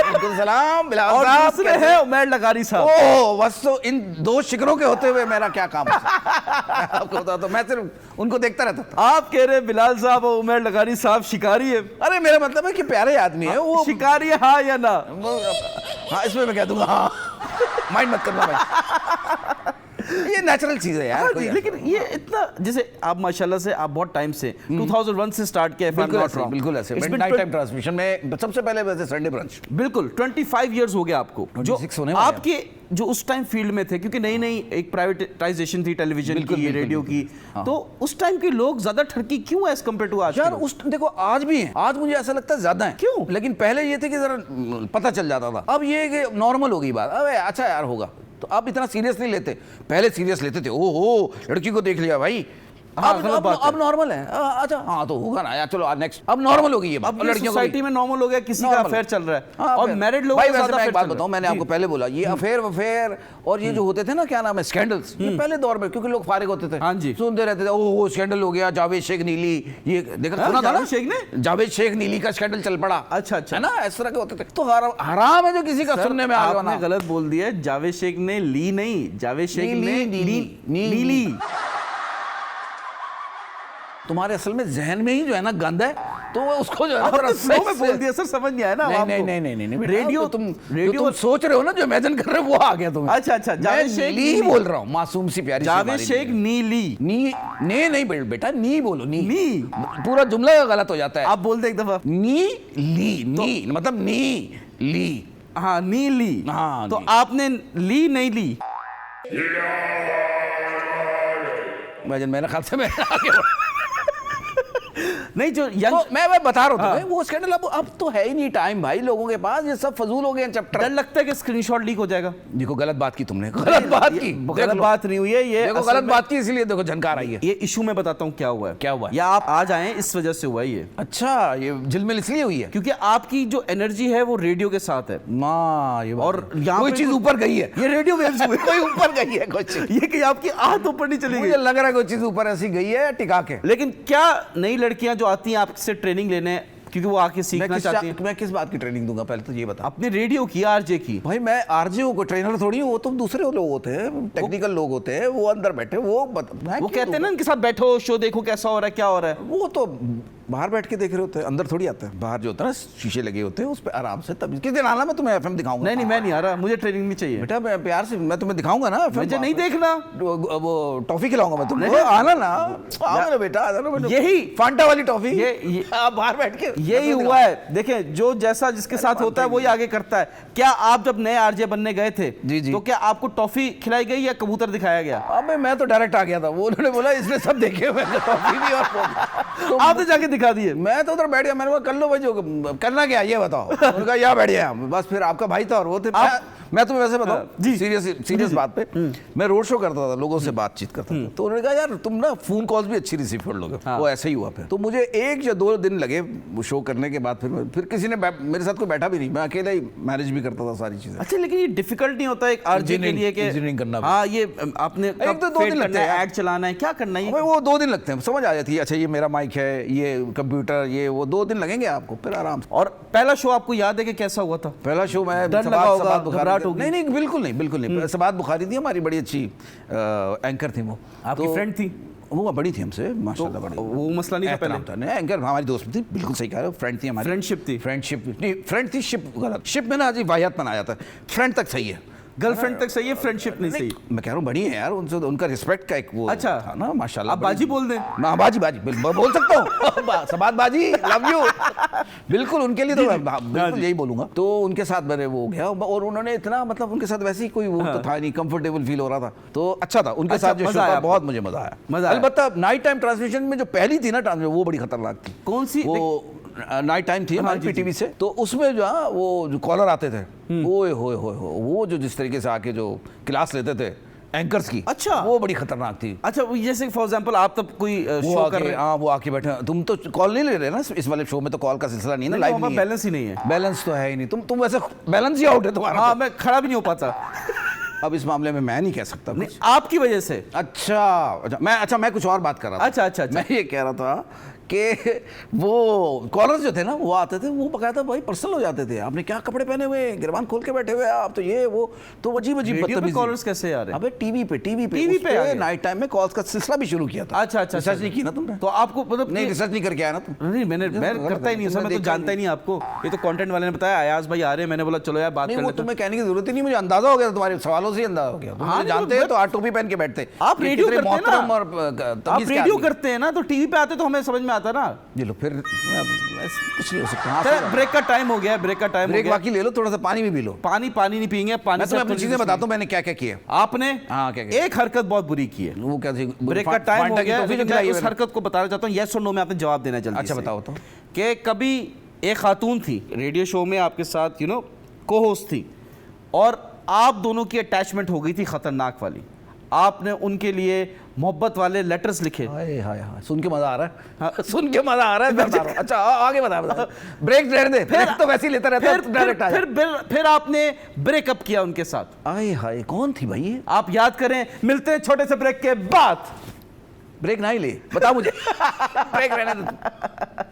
उनको सलाम बिलाल और साहब। दूसरे हैं उमैर लगारी साहब। ओह बस, तो इन दो शिकरों के होते हुए मेरा क्या काम है? आपको बता तो मैं सिर्फ उनको देखता रहता था। आप कह रहे बिलाल साहब और उमैर लगारी साहब शिकारी है? अरे मेरा मतलब है कि प्यारे आदमी है वो। शिकारी है, हाँ या ना? हाँ, इसमें मैं कह दूंगा हाँ। माइंड मत करना भाई, ये नेचुरल चीज है यार। हाँ कोई जी, लेकिन ये इतना, जैसे आप माशाल्लाह से आप बहुत टाइम से 2001 से स्टार्ट किया, बिल्कुल ऐसे नाइट टाइम ट्रांसमिशन में सबसे पहले वैसे संडे ब्रंच। बिल्कुल 25 इयर्स हो गया आपको, जो 26 होने वाले हैं। आपके जो उस टाइम फील्ड में थे, क्योंकि नई नई एक प्राइवेटाइजेशन थी टेलीविजन की, रेडियो की, तो उस टाइम के लोग ज्यादा ठरकी क्यों है एज कम्पेयर टू आज? यार उस देखो आज भी है, आज मुझे ऐसा लगता है ज्यादा है। क्यों? लेकिन पहले ये थे कि जरा पता चल जाता था, अब ये कि नॉर्मल हो गई बात। अबे अच्छा यार होगा, तो अब इतना सीरियस नहीं लेते, पहले सीरियस लेते थे। ओहो लड़की को देख लिया भाई, हाँ, अब नॉर्मल है। अच्छा हाँ तो होगा ना यार, चलो नेक्स्ट। अब नॉर्मल हो गई है, अब लड़कियों सोसाइटी में नॉर्मल हो गया, किसी का अफेयर चल रहा है। हाँ, और मैरिड लोग भाई वैसे मैं एक बात बताऊं, मैंने आपको पहले बोला ये अफेयर और ये जो होते थे ना, क्या नाम है, स्कैंडल्स, ये पहले दौर में, क्योंकि लोग फारिग होते थे, हाँ जी, सुनते रहते थे। ओह स्कैंडल हो गया, जावेद शेख नीली, ये देखा सुना था ना, जावेद शेख नीली का स्कैंडल चल पड़ा। अच्छा अच्छा, है ना, इस तरह के होते थे। तो हराम है जो किसी का सुनने में आ गया ना। आपने गलत बोल दिया, जावेद शेख ने ली नहीं, जावेद शेख ने नीली। तुम्हारे असल में जहन में ही जो है ना गंद है, तो उसको जो है ना थोड़ा स्लो में बोल दिया सर, समझ नहीं आया ना आपको? नहीं रेडियो तुम सोच रहे हो ना, जो इमेजिन कर रहे हो वो आ गया तुम्हें। अच्छा जावेद शेख नीली बोल रहा हूँ, मासूम सी प्यारी जावेद शेख नीली। नहीं बेटा, नी बोलो, नी पूरा जुमला गलत हो जाता है। आप बोल दे एक दफा, नी मतलब नी ली। हाँ नीली। हाँ तो आपने ली नहीं ली? मेरे ख्याल से मैं आगे नहीं, जो यंग तो मैं बता रहा हूँ वो स्कैंडल अब तो है ही नहीं टाइम भाई लोगों के पास, ये सब फजूल हो गए हैं चैप्टर। डर लगता है कि स्क्रीनशॉट लीक हो जाएगा। देखो गलत बात की तुमने, गलत बात की, गलत बात नहीं हुई है ये, देखो गलत बात की, इसीलिए देखो झनकार आई है। ये इशू में बताता हूँ क्या हुआ है। क्या हुआ है? या आप आज आए इस वजह से हुआ ये? अच्छा, ये झिलमिल इसलिए हुई है क्योंकि आपकी जो एनर्जी है वो रेडियो के साथ है। और यहाँ कोई चीज ऊपर गई है, ये रेडियो वेव्स हुए, कोई ऊपर गई है कुछ, ये कि आपकी आहट ऊपर नहीं चली गई। मुझे लग रहा है कोई चीज ऊपर ऐसी गई है टिका के। लेकिन क्या नई लड़कियां जो आती हैं आपसे ट्रेनिंग लेने, क्योंकि वो आके सीखना चाहती हैं? मैं किस बात की ट्रेनिंग दूंगा, पहले तो ये बता। अपने रेडियो की, आरजे की। भाई मैं आरजे हूँ, कोई ट्रेनर थोड़ी हूँ, वो तो दूसरे लोग होते हैं, टेक्निकल लोग होते हैं, वो अंदर बैठे, वो कहते हैं ना इनके साथ बैठो, शो देखो कैसा हो रहा है, क्या हो रहा है। वो तो बाहर बैठ के देख रहे होते हैं, अंदर थोड़ी आते हैं। बाहर जो होता है ना शीशे लगे होते हैं उस पर आराम से। तब किस दिन आना, मैं तुम्हें एफएम दिखाऊंगा। नहीं मैं नहीं आ रहा, मुझे ट्रेनिंग नहीं चाहिए बेटा मैं प्यार से मैं तुम्हें दिखाऊंगा ना, मुझे नहीं देखना। वो टॉफी खिलाऊंगा मैं तुमको, आना ना, आओ ना बेटा, यही फांटा वाली टॉफी, ये आप बाहर बैठ के। यही हुआ है। देखें, जो जैसा जिसके साथ होता है वही आगे करता है। क्या आप जब नए आरजे बनने गए थे जी। तो क्या आपको टॉफी खिलाई गई या कबूतर दिखाया गया? अबे मैं तो डायरेक्ट आ गया था, वो उन्होंने बोला इसने सब देखे हुए हैं, टॉफी भी और तो आपने जाके दिखा दिए। मैं तो उधर बैठ गया, मैंने कहा कर लो भाई, जो करना क्या ये बताओ। उन्होंने कहा यहाँ बैठ गया। बस फिर आपका भाई था और वो थे। मैं तुम्हें वैसे बताऊं जी सीरियस बात पे, मैं रोड शो करता था, लोगों से बातचीत करता था, तो उन्होंने कहा यार तुम ना फोन कॉल्स भी अच्छी रिसीव कर लोगे। वो ऐसा ही हुआ। फिर तो मुझे 1 या 2 दिन लगे वो शो करने के बाद। फिर किसी ने मेरे साथ कोई बैठा भी नहीं, मैं अकेला ही मैनेज भी करता था सारी चीजें। अच्छा, लेकिन ये डिफिकल्ट नहीं होता एक आरजे के लिए कि इंजीनियरिंग करना? हाँ, ये आपने एक तो 2 दिन लगते हैं, ऐड चलाना है, क्या करना है, वो 2 दिन लगते हैं, समझ आ जाती है। अच्छा ये मेरा माइक है, ये कंप्यूटर, ये वो 2 दिन लगेंगे आपको, फिर आराम से। और पहला शो आपको याद है कि कैसा हुआ था? पहला शो मैं डर लगा होगा, घबराहट होगी? नहीं बिल्कुल नहीं। सबात बुखारी थी हमारी, बड़ी अच्छी एंकर थी वो। आपकी फ्रेंड थी? वो बड़ी थी हमसे माशाल्लाह, बड़ी। वो मसला नहीं था पहले? नहीं, एंकर हमारी दोस्त थी, बिल्कुल सही कह रहे हो, फ्रेंड थी हमारी। फ्रेंडशिप नहीं, फ्रेंड थी, शिप गलत। शिप में ना जी वाहियात बनाया जाता है, फ्रेंड तक सही है, गर्लफ्रेंड तक सही है, फ्रेंडशिप नहीं सही। मैं कह रहा हूँ बड़ी है यार, उनसे उनका रिस्पेक्ट का एक वो अच्छा था ना, माशाल्लाह। आप बाजी बोल दें? मैं बाजी बोल सकता हूँ। सबात बाजी, लव यू। बिल्कुल उनके लिए तो मैं बिल्कुल यही बोलूंगा। तो उनके साथ मैंने वो गया और उन्होंने इतना, मतलब उनके साथ वैसे ही कोई वो तो था नहीं, कंफर्टेबल फील हो रहा था, तो अच्छा था उनके साथ जो शो था, बहुत मुझे मजा आया। अलबत्ता नाइट टाइम ट्रांसमिशन में जो पहली थी ना ट्रांसमिशन, वो बड़ी खतरनाक थी। कौन सी? वो नाइट टाइम थी हमारी पीटीवी से, तो उसमें जो है वो जो कॉलर आते थे, ओए होए होए, वो जो जिस तरीके से आके जो क्लास लेते थे एंकर्स की, अच्छा वो बड़ी खतरनाक थी। अच्छा, जैसे फॉर एग्जांपल आप तब कोई शो कर रहे हैं, हाँ वो आके बैठे, तुम तो कॉल नहीं ले रहे ना इस वाले शो में, तो कॉल का सिलसिला नहीं है ना, लाइव नहीं है, बैलेंस ही नहीं है। बैलेंस तो है ही नहीं, तुम वैसे बैलेंस ही आउट है तुम्हारा। हाँ, मैं खड़ा भी नहीं हो पाता। अब इस मामले में मैं नहीं कह सकता नहीं, आपकी वजह से। अच्छा मैं कुछ और बात कर रहा था। अच्छा मैं ये कह रहा था कि वो कॉलर्स जो थे ना, वो आते थे, वो बकायदा भाई पर्सनल हो जाते थे, आपने क्या कपड़े पहने हुए, गिरबान खोल के बैठे हुए आप, तो ये वो तो अजीब बदतमीजी। कॉलर्स कैसे आ रहे हैं? अबे टीवी पे नाइट टाइम में कॉल्स का सिलसिला भी शुरू किया था। अच्छा रिसर्च नहीं की ना तुमने? तो आपको मतलब नहीं, रिसर्च नहीं करके आया ना तुम? नहीं, मैं करता ही नहीं, मैं तो जानता ही नहीं आपको, ये तो कंटेंट वाले ने बताया अयाज भाई आ रहे हैं, मैंने बोला चलो यार बात कर लेते हैं। तुम्हें कहने की जरूरत ही नहीं, मुझे अंदाजा हो गया, तुम्हारे सवालों से ही अंदाजा हो गया। तुम जानते हैं तो आप टोपी पहन के बैठते। आप रेडियो करते हैं ना, आप रेडियो करते हैं ना, तो टीवी पे आते तो हमें समझ में आता ना। फिर कुछ नहीं हो सकता। ब्रेक का टाइम हो गया, ब्रेक बाकी ले लो, थोड़ा सा पानी भी पी लो। पानी नहीं पियेंगे, पानी से अपनी चीजें बताता हूं मैंने क्या क्या किया। आपने एक हरकत बहुत बुरी की है। वो क्या थी? ब्रेक का टाइम हो गया, मैं उस हरकत को बताना चाहता हूं, यस और नो में आपने जवाब देना जल्दी। अच्छा बताओ तो। कि कभी एक खातून थी रेडियो शो में आपके साथ, को होस्ट थी, और आप दोनों की अटैचमेंट हो गई थी खतरनाक वाली। आपने उनके लिए मोहब्बत वाले लेटर्स लिखे। हाय सुन के मजा आ रहा है। हाँ, सुन के मजा आ रहा है। अच्छा आगे बता। ब्रेक दे, फिर तो वैसे ही लेता रहता है, डायरेक्ट आ जा। फिर आपने ब्रेकअप किया उनके साथ। आए हाय, कौन थी भाई ये? आप याद करें, मिलते हैं छोटे से ब्रेक के बाद। ब्रेक ना ही ले, बता मुझे। ब्रेक रहने दे।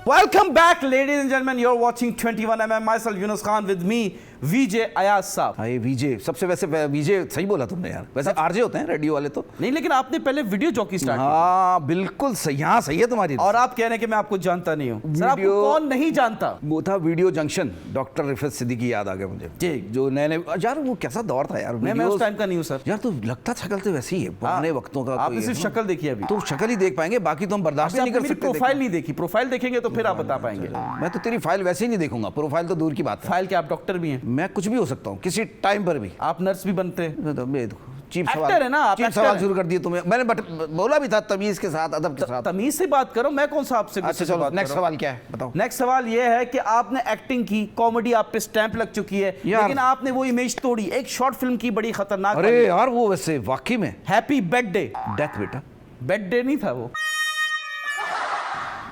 Welcome back, ladies and gentlemen. You're watching 21mm. Myself, Yunus Khan, with me, VJ Ayaz साहब। हाय VJ, सबसे वैसे VJ सही बोला तुमने यार। वैसे RJ होते हैं रेडियो वाले तो नहीं, लेकिन आपने पहले वीडियो जॉकी स्टार्ट किया। हाँ बिल्कुल सही, हाँ सही है तुम्हारी। और आप कह रहे हैं कि मैं आपको जानता नहीं हूँ। सर, आपको कौन नहीं जानता? वो था video junction, doctor Rifat Siddiqui याद आ गया मुझे जी, जो नए यार, वो कैसा दौर था यार। मैं उस टाइम का नहीं हूँ सर। यार तो लगता शक्ल तो वैसी है पुराने वक्तों का। आपने सिर्फ शक्ल देखी अभी, तो शक्ल ही देख पाएंगे, बाकी तो हम बर्दाश्त नहीं कर सकते। प्रोफाइल नहीं देखी, प्रोफाइल देखेंगे तो फिर आप बता पाएंगे। मैं तो तेरी फाइल वैसे ही नहीं देखूंगा, प्रोफाइल तो दूर की बात है। फाइल क्या आप डॉक्टर भी हैं? मैं कुछ भी हो सकता हूँ किसी टाइम पर भी। आप नर्स भी बनते हैं? चीप सवाल है ना, आप चीप सवाल शुरू कर दिए तुम्हें मैंने, बट बोला भी था तमीज के साथ, अदब के साथ। तमीज से बात करो, मैं कौन सा आपसे? अच्छा चलो, नेक्स्ट सवाल क्या है बताओ। नेक्स्ट सवाल ये है कि आपने एक्टिंग की, कॉमेडी आप पे स्टैंप लग चुकी है, लेकिन आपने वो इमेज तोड़ी एक शॉर्ट फिल्म की, बड़ी खतरनाक। अरे यार वो वैसे वाकई में हैप्पी बर्थडे डेथ। बेटा बेड डे नहीं था वो।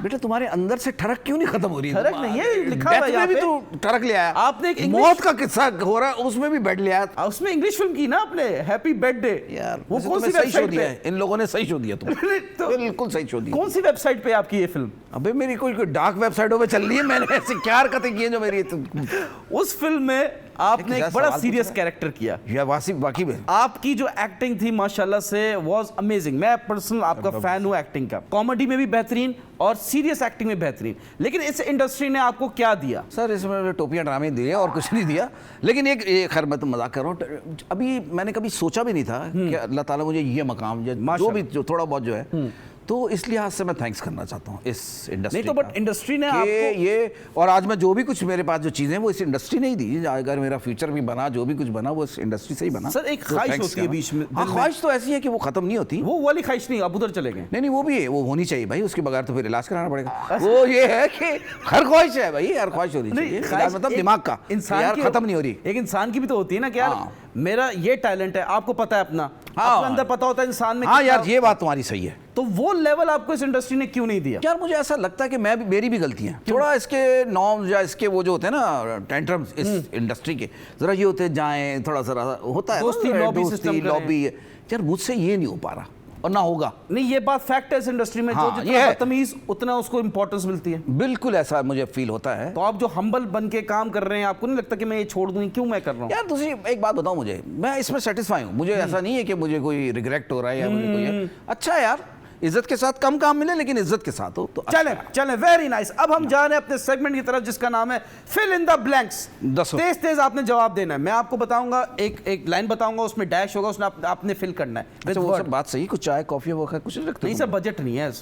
बेटा तुम्हारे अंदर से ठरक क्यों नहीं खत्म हो रही है? ठरक नहीं है, लिखा हुआ है यहाँ पे। तो ठरक ले आया आपने। एक मौत का किस्सा हो रहा है, उसमें भी बेड ले आया। उसमें इंग्लिश फिल्म की ना आपने, हैप्पी बर्थडे। यार वो कौन सी सही शो वेबसाइट दिया पे? है इन लोगों ने, सही शो दिया तुमने। तो बिल्कुल सही शो दिया। कौन सी वेबसाइट पे आपकी ये फिल्म? अबे मेरी कोई डार्क वेबसाइटों पे चल रही है, मैंने ऐसे क्या हरकतें की हैं जो मेरी। उस फिल्म में आपने एक बड़ा सीरियस कैरेक्टर किया। या बाकी में आपकी जो एक्टिंग थी माशाल्लाह से वाज अमेजिंग। मैं पर्सनल आपका फैन हूं एक्टिंग का, कॉमेडी में भी बेहतरीन और सीरियस एक्टिंग में बेहतरीन। लेकिन इस इंडस्ट्री ने आपको क्या दिया? सर इसमें टोपियां ड्रामे दिए और कुछ नहीं दिया। लेकिन एक खैर मैं तो मजाक कर रहा हूँ, अभी मैंने कभी सोचा भी नहीं था कि अल्लाह ताला मुझे ये मकाम जो भी जो थोड़ा बहुत जो है, तो इस लिहाज से मैं थैंक्स करना चाहता हूँ इस इंडस्ट्री नहीं तो बट इंडस्ट्री ने कि आपको ये, और आज मैं जो भी कुछ मेरे पास जो चीज़ें वो इस इंडस्ट्री ने ही दी। अगर मेरा फ्यूचर भी बना, जो भी कुछ बना वो इस इंडस्ट्री से ही बना। सर, एक तो ख्वाहिश thanks होती है कहना। बीच में, हाँ, दिल में। ख्वाहिश तो ऐसी है कि वो खत्म नहीं होती। वो वाली ख्वाहिश नहीं, आप उधर चले गए। नहीं वो भी है, वो होनी चाहिए भाई, उसके बगैर तो फिर इलाज कराना पड़ेगा। वो ये है कि हर ख्वाहिश है भाई, हर ख्वाहिश होनी चाहिए, इलाज मतलब दिमाग का, यार खत्म नहीं हो रही। एक इंसान की भी तो होती है ना कि यार हाँ। मेरा ये टैलेंट है, आपको पता है अपना, हाँ। अपने अंदर पता होता है इंसान में हाँ कितना- यार ये बात तुम्हारी सही है। तो वो लेवल आपको इस इंडस्ट्री ने क्यों नहीं दिया? यार मुझे ऐसा लगता है कि मैं भी, मेरी भी गलती है थोड़ा। इसके नॉर्म्स या इसके वो जो होते हैं ना टेंट्रम्स इस इंडस्ट्री के, जरा ये होते जाएं, थोड़ा सा होता है दोस्ती, लॉबी सिस्टम करें। लॉबी। यार मुझसे ये नहीं हो पा रहा और ना होगा। नहीं, ये बात फैक्ट है इस इंडस्ट्री में। हाँ, जो ये जितना है। बदतमीज उतना उसको इंपॉर्टेंस मिलती है। बिल्कुल ऐसा मुझे फील होता है। तो आप जो हम्बल बन के काम कर रहे हैं, आपको नहीं लगता कि मैं ये छोड़ दूं? क्यों मैं कर रहा हूँ? यार दूसरी एक बात बताओ मुझे, मैं इसमें सेटिस्फाई हूँ। मुझे ऐसा नहीं है कि मुझे कोई रिग्रेट हो रहा है या मुझे कोई अच्छा है यार, इज्जत के साथ कम काम मिले लेकिन इज्जत के साथ हो तो अच्छा चलें चलें, वेरी नाइस। अब हम जा रहे हैं अपने सेगमेंट की तरफ जिसका नाम है फिल इन द ब्लैंक्स। दसो। तेज तेज आपने जवाब देना है। मैं आपको बताऊंगा, एक लाइन बताऊंगा, उसमें डैश होगा, उसमें आपने फिल करना है with अच्छा, वो word। सब बात सही, कुछ चाय कॉफी वगैरह कुछ नहीं रखते नहीं तुम? सर, बजट नहीं है,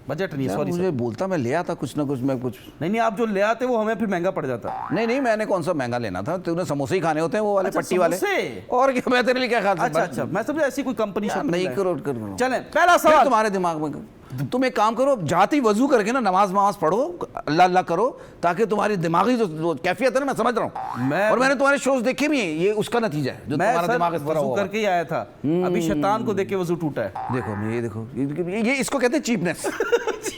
बजट नहीं है, यार, सॉरी मुझे सर। बोलता मैं ले आता कुछ ना कुछ, मैं कुछ नहीं, आप जो ले आते वो हमें फिर महंगा पड़ जाता। नहीं मैंने कौन सा महंगा लेना था, तूने समोसे ही खाने होते हैं वो वाले अच्छा, पट्टी वाले। समोसे? और क्या, मैं तेरे लिए क्या खा सकता अच्छा, मैं समझा ऐसी कोई कंपनी यार, नहीं करो चलें, पहला फिर सवाल। तुम्हारे दिमाग में तुम एक काम करो, जाती वजू करके ना नमाज पढ़ो, अल्लाह अल्लाह करो, ताकि तुम्हारी दिमागी जो कैफियत है ना, मैं समझ रहा हूँ। और मैंने तुम्हारे शोज देखे भी हैं, ये उसका नतीजा है जो मैं तुम्हारा सर दिमाग इस तरह वजू होगा। करके ही आया था, अभी शैतान को देख के वजू टूटा है। देखो ये देखो, ये इसको कहते हैं चीपनेस।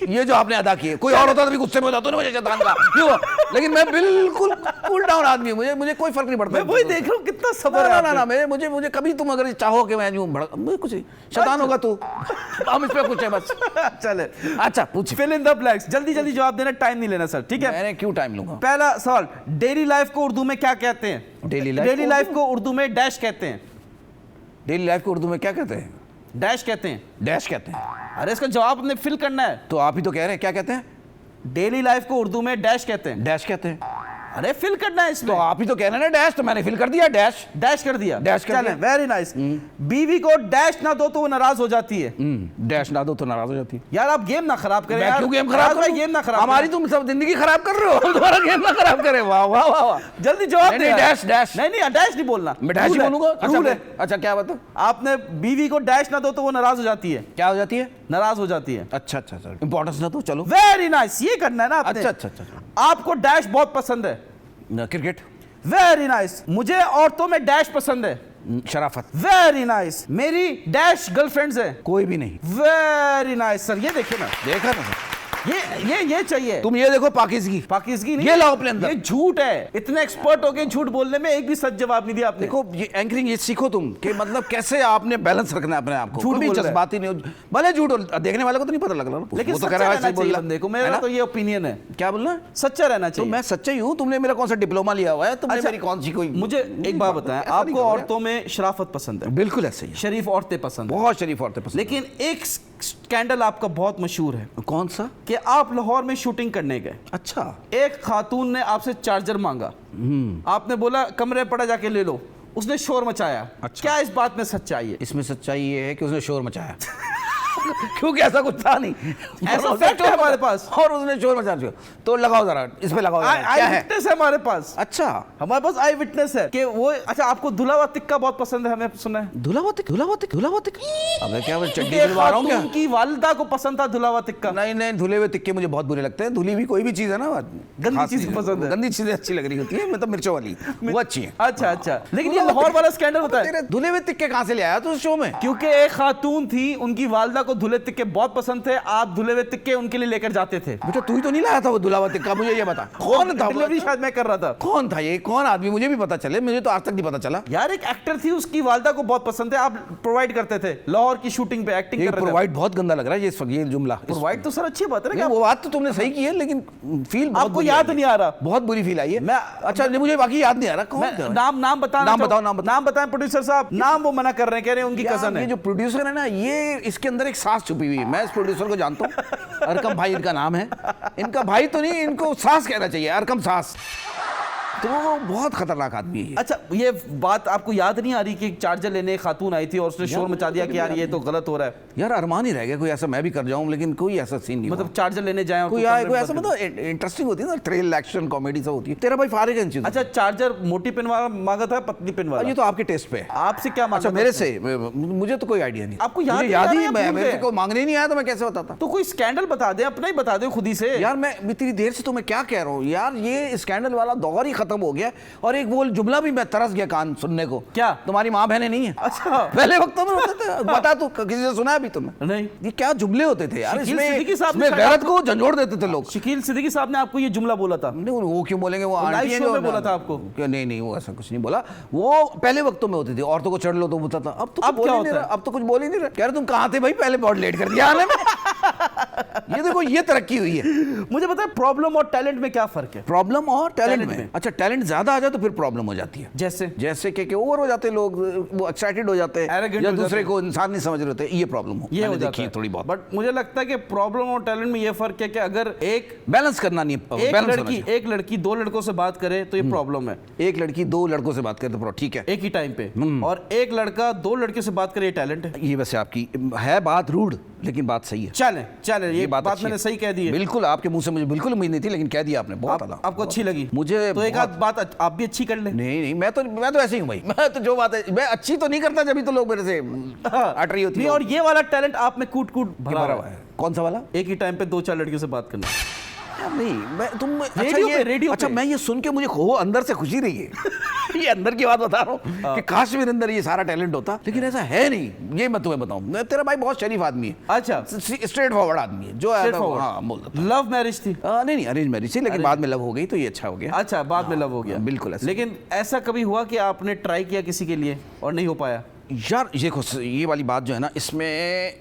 ये जो आपने अदा की है, कोई और होता तो भी गुस्से में होता तो मुझे शैतान का क्यों, लेकिन मैं बिल्कुल कूल डाउन आदमी हूँ, मुझे कोई फर्क नहीं पड़ता। मैं वही देख रहा हूँ, कितना सबर है ना मुझे कभी तुम अगर चाहो कि मैं यूं भड़क, मुझे कुछ नहीं, शैतान होगा तू, हम इस पे कुछ है बस। चले, अच्छा पूछ। फिल इन द ब्लैंक्स, जल्दी जल्दी जवाब देना, टाइम नहीं लेना सर, ठीक है? मैंने क्यों टाइम लूंगा? पहला सवाल, डेली लाइफ को उर्दू में क्या कहते हैं? डेली लाइफ को उर्दू में डैश कहते हैं। डेली लाइफ को उर्दू में क्या कहते हैं? डैश कहते हैं। डैश कहते हैं। अरे इसका जवाब अपने फिल करना है। तो आप ही तो कह रहे हैं क्या कहते हैं? डेली लाइफ को उर्दू में डैश कहते हैं। डैश कहते हैं। अरे फिल करना है इसमें। तो आप ही तो कह रहे हैं ना डैश, तो मैंने फिल कर दिया डैश। डैश कर दिया। डैश कर दिया। Very nice. बीवी को डैश ना दो तो वो नाराज हो जाती है। डैश ना दो तो नाराज हो जाती है। यार आप गेम ना खराब करें। मैं यार क्यों गेम खराब करूं? गेम ना खराब हमारी तुम सब जिंदगी खराब कर रहे हो, हम तुम्हारा गेम ना खराब करें। वाह वाह वाह वाह। जल्दी जवाब दे। Dash dash. नहीं डैश नहीं बोलना, मैं डैश ही बोलूंगा। रूल है। अच्छा क्या बताओ? आपने बीवी को डैश ना दो तो वो नाराज हो जाती है। क्या हो जाती है? नाराज हो जाती है। अच्छा इंपॉर्टेंस ना तो चलो। वेरी नाइस, ये करना है ना आपने। अच्छा। आपको डैश बहुत पसंद है। क्रिकेट। Very nice. मुझे औरतों में डैश पसंद है। शराफत। Very nice. मेरी डैश गर्लफ्रेंड्स है। कोई भी नहीं। वेरी नाइस सर, ये देखिए ना, देखा ना, ये चाहिए। तुम ये देखो पाकिज़गी नहीं, ये लाओ अपने अंदर। ये झूठ है। इतने एक्सपर्ट हो गए झूठ बोलने में, एक भी सच जवाब नहीं दिया आपने। देखो ये एंकरिंग ये सीखो तुम कि मतलब कैसे आपने बैलेंस रखना है अपने आप को। झूठ कभी बोल रहा है। जज्बाती नहीं हो, भले झूठ देखने वाले को तो नहीं पता लग रहा, लेकिन वो तो सच्चा कह रहा रहना है चाहिए बंदे को, मेरा तो ये ओपिनियन है। क्या बोलना? सच्चा रहना तो चाहिए। मैं सच्चा ही हूँ। तुमने मेरा कौन सा डिप्लोमा लिया हुआ है? तुमने अच्छा, मेरी कौन सी कोई? मुझे एक बात बताएं, ऐसा नहीं आपको करो यार। औरतों में शराफत पसंद है, बिल्कुल ऐसे ही, शरीफ औरतें पसंद है, बहुत शरीफ औरतें पसंद। लेकिन एक स्कैंडल आपका बहुत मशहूर है कौन सा? कि आप लाहौर में शूटिंग करने गए, अच्छा। एक खातून ने आपसे चार्जर मांगा, आपने बोला कमरे पड़ा जाके ले लो, उसने शोर मचाया। अच्छा। क्या इस बात में सच्चाई है? इसमें सच्चाई ये है कि उसने शोर मचाया। क्योंकि ऐसा कुछ था नहीं, ऐसा फैक्ट है हमारे पास, और उसने शोर मचा दिया। तो लगाओ जरा, इस पे लगाओ जरा, आई क्या है? विटनेस है हमारे पास। अच्छा, हमारे पास आई विटनेस है कि वो। अच्छा, आपको धुला हुआ टिक्का बहुत पसंद है, हमें सुना है। धुला हुआ टिक्का। अबे क्या मैं चड्डी एक दिलवा रहा हूँ क्या? खातून की वालिदा को पसंद था धुला हुआ टिक्का। नहीं धुले हुए टिक्के मुझे बहुत बुरे लगते हैं। धुली हुई कोई भी चीज है ना, गंदी खास चीजें पसंद है। गंदी चीजें अच्छी लग रही होती है, मतलब मिर्चों वाली वो अच्छी है। अच्छा, लेकिन ये लाहौर वाला स्कैंडल होता है तेरे धुले हुए टिक्के कहाँ से ले आया तू उस शो में? क्योंकि एक खातून थी, उनकी वालिदा को आपको धुले तिक्के बहुत पसंद थे, आप धुले हुए तिक्के उनके लिए लेकर जाते थे। बेटा तू ही तो नहीं लाया था वो दुलावा टिक्का, मुझे ये बता कौन था? डिलीवरी शायद मैं कर रहा था। कौन था ये, कौन आदमी, मुझे भी पता चले, मुझे तो आज तक नहीं पता चला। यार एक एक्टर थी, उसकी वालदा को बहुत पसंद है, आप प्रोवाइड करते थे लाहौर की शूटिंग पे एक्टिंग ये कर रहे थे। प्रोवाइड बहुत गंदा लग रहा है ये जुमला। प्रोवाइड तो सर अच्छी बात है ना कि नहीं, वो बात तो तुमने सही की है, लेकिन फील बहुत आपको बुरी याद आई नहीं आ रहा। है। बहुत बुरी फील आई है। मैं अच्छा नहीं, मुझे बाकी याद नहीं आ रहा कौन था। नाम बताना नाम चाहो- बताओ, नाम बताओ। नाम बताएं प्रोड्यूसर साहब। नाम वो मना कर रहे हैं, कह रहे हैं उनकी यार, कजन ये है। जो प्रोड्यूसर है ना, ये इसके अंदर एक सास छुपी हुई है। मैं इस प्रोड्यूसर को जानता हूँ, अरकम भाई इनका नाम है। इनका भाई तो नहीं, इनको सास कहना चाहिए, अरकम सास। तो वो बहुत खतरनाक आदमी है। अच्छा ये बात आपको याद नहीं आ रही कि एक चार्जर लेने एक खातून आई थी और उसने शोर मचा दिया कि यार ये तो गलत हो रहा है। यार अरमान ही रह गया कोई ऐसा मैं भी कर जाऊं, लेकिन कोई ऐसा सीन नहीं मतलब चार्जर लेने जाए और कोई कोई आए, कमरे कोई में ऐसा बंद मतलब इंटरेस्टिंग होती है ना, थ्रिल एक्शन कॉमेडी सब होती है। तेरा भाई फारिग है इन चीजों से। अच्छा चार्जर मोटी पिन वाला मांगा था, पतली पिन वाला? ये तो आपके टेस्ट पे है। आपसे क्या मांगा अच्छा था मेरे उसने? से मुझे तो कोई आइडिया नहीं। आपको याद मुझे नहीं आ याद रहा ही या मैं भूल मेरे गए? को मांगने ही नहीं आया तो मैं कैसे बताता। तो कोई स्कैंडल बता दे, अपना ही बता दे खुद ही से। यार मैं इतनी देर से तो मैं क्या कह रहा हूँ यार, ये स्कैंडल वाला दौर ही खत्म हो गया। और एक वो जुमला भी मैं तरस गया कान सुनने को। क्या? तुम्हारी माँ बहनें नहीं है? अच्छा पहले वक्तों में होते थे, बता तू किसी से सुना है अभी तुम्हें? नहीं। ये क्या जुमले होते थे यार, शकील इसमें सिद्दीकी साहब ने इसमें शायद गैरत को झंझोड़ देते थे लोग। शकील सिद्दीकी साहब ने आपको ये जुमला बोला था? नहीं वो क्यों बोलेंगे, वो लाइव आंटी है शो जो में बोला था आपको? नहीं नहीं वो ऐसा कुछ नहीं बोला। वो पहले वक्तों में होती थी, औरतों को चढ़ लो तो बोलता था। अब तो अब बोल क्या ही नहीं होता रहा, है? अब तो कुछ बोल ही नहीं रहा। कह रहे तुम कहाँ थे भाई, पहले बहुत लेट कर दिया आने में। ये देखो ये तरक्की हुई है। मुझे पता है प्रॉब्लम और टैलेंट में क्या फर्क है? प्रॉब्लम और टैलेंट Talent में, में। अच्छा टैलेंट ज्यादा आ जाए तो फिर प्रॉब्लम हो जाती है। जैसे कि ओवर हो जाते हैं लोग, वो एक्साइटेड हो जाते हैं, Arrogant या हो जाते दूसरे हैं। को इंसान नहीं समझ रहे होते, ये प्रॉब्लम हो ये हो मैंने जाता देखी है है थोड़ी बहुत। बट मुझे लगता है कि प्रॉब्लम और टैलेंट में ये फर्क है कि अगर एक बैलेंस करना नहीं है, बैलेंस होना चाहिए। एक लड़की दो लड़कों से बात करे तो ये प्रॉब्लम है। एक लड़की दो लड़कों से बात करे तो ठीक है, एक ही टाइम पे, और एक लड़का दो लड़कियों से बात करे, ये टैलेंट है। ये वैसे आपकी है बात रूड, लेकिन बात सही है। चले ये बात अच्छी मैंने है। सही कह दी है। बिल्कुल आपके मुंह से मुझे बिल्कुल उम्मीद नहीं थी, लेकिन कह दिया आपने बहुत आला। आपको अच्छी लगी? मुझे तो एक आध बात आप भी अच्छी कर ले। नहीं नहीं, मैं तो ऐसे ही हूँ भाई। मैं तो जो बात है मैं अच्छी तो नहीं करता, जब भी तो लोग मेरे से अट रही होती नहीं, है। और ये वाला टैलेंट आप में कूट कूट भरा भरा हुआ हुआ है। है। कौन सा वाला? एक ही टाइम पे दो चार लड़कियों से बात करना। यार नहीं मैं तुम रेडियो पे, रेडियो अच्छा पे। मैं ये सुन के मुझे अंदर से खुशी रही है। ये अंदर की बात बता रहा हूँ कि काश मेरे अंदर ये सारा टैलेंट होता, लेकिन ऐसा है नहीं। ये मैं तुम्हें बताऊं, तेरा भाई बहुत शरीफ आदमी है। अच्छा स्ट्रेट फॉरवर्ड आदमी है, जो आया था वो, हाँ बोल देता। लव मैरिज थी? नहीं अरेंज मैरिज थी, लेकिन बाद में लव हो गई तो ये अच्छा हो गया। अच्छा बाद में लव हो गया, बिल्कुल ऐसा। लेकिन ऐसा कभी हुआ कि आपने ट्राई किया किसी के लिए और नहीं हो पाया? यार देखो ये वाली बात जो है ना, इसमें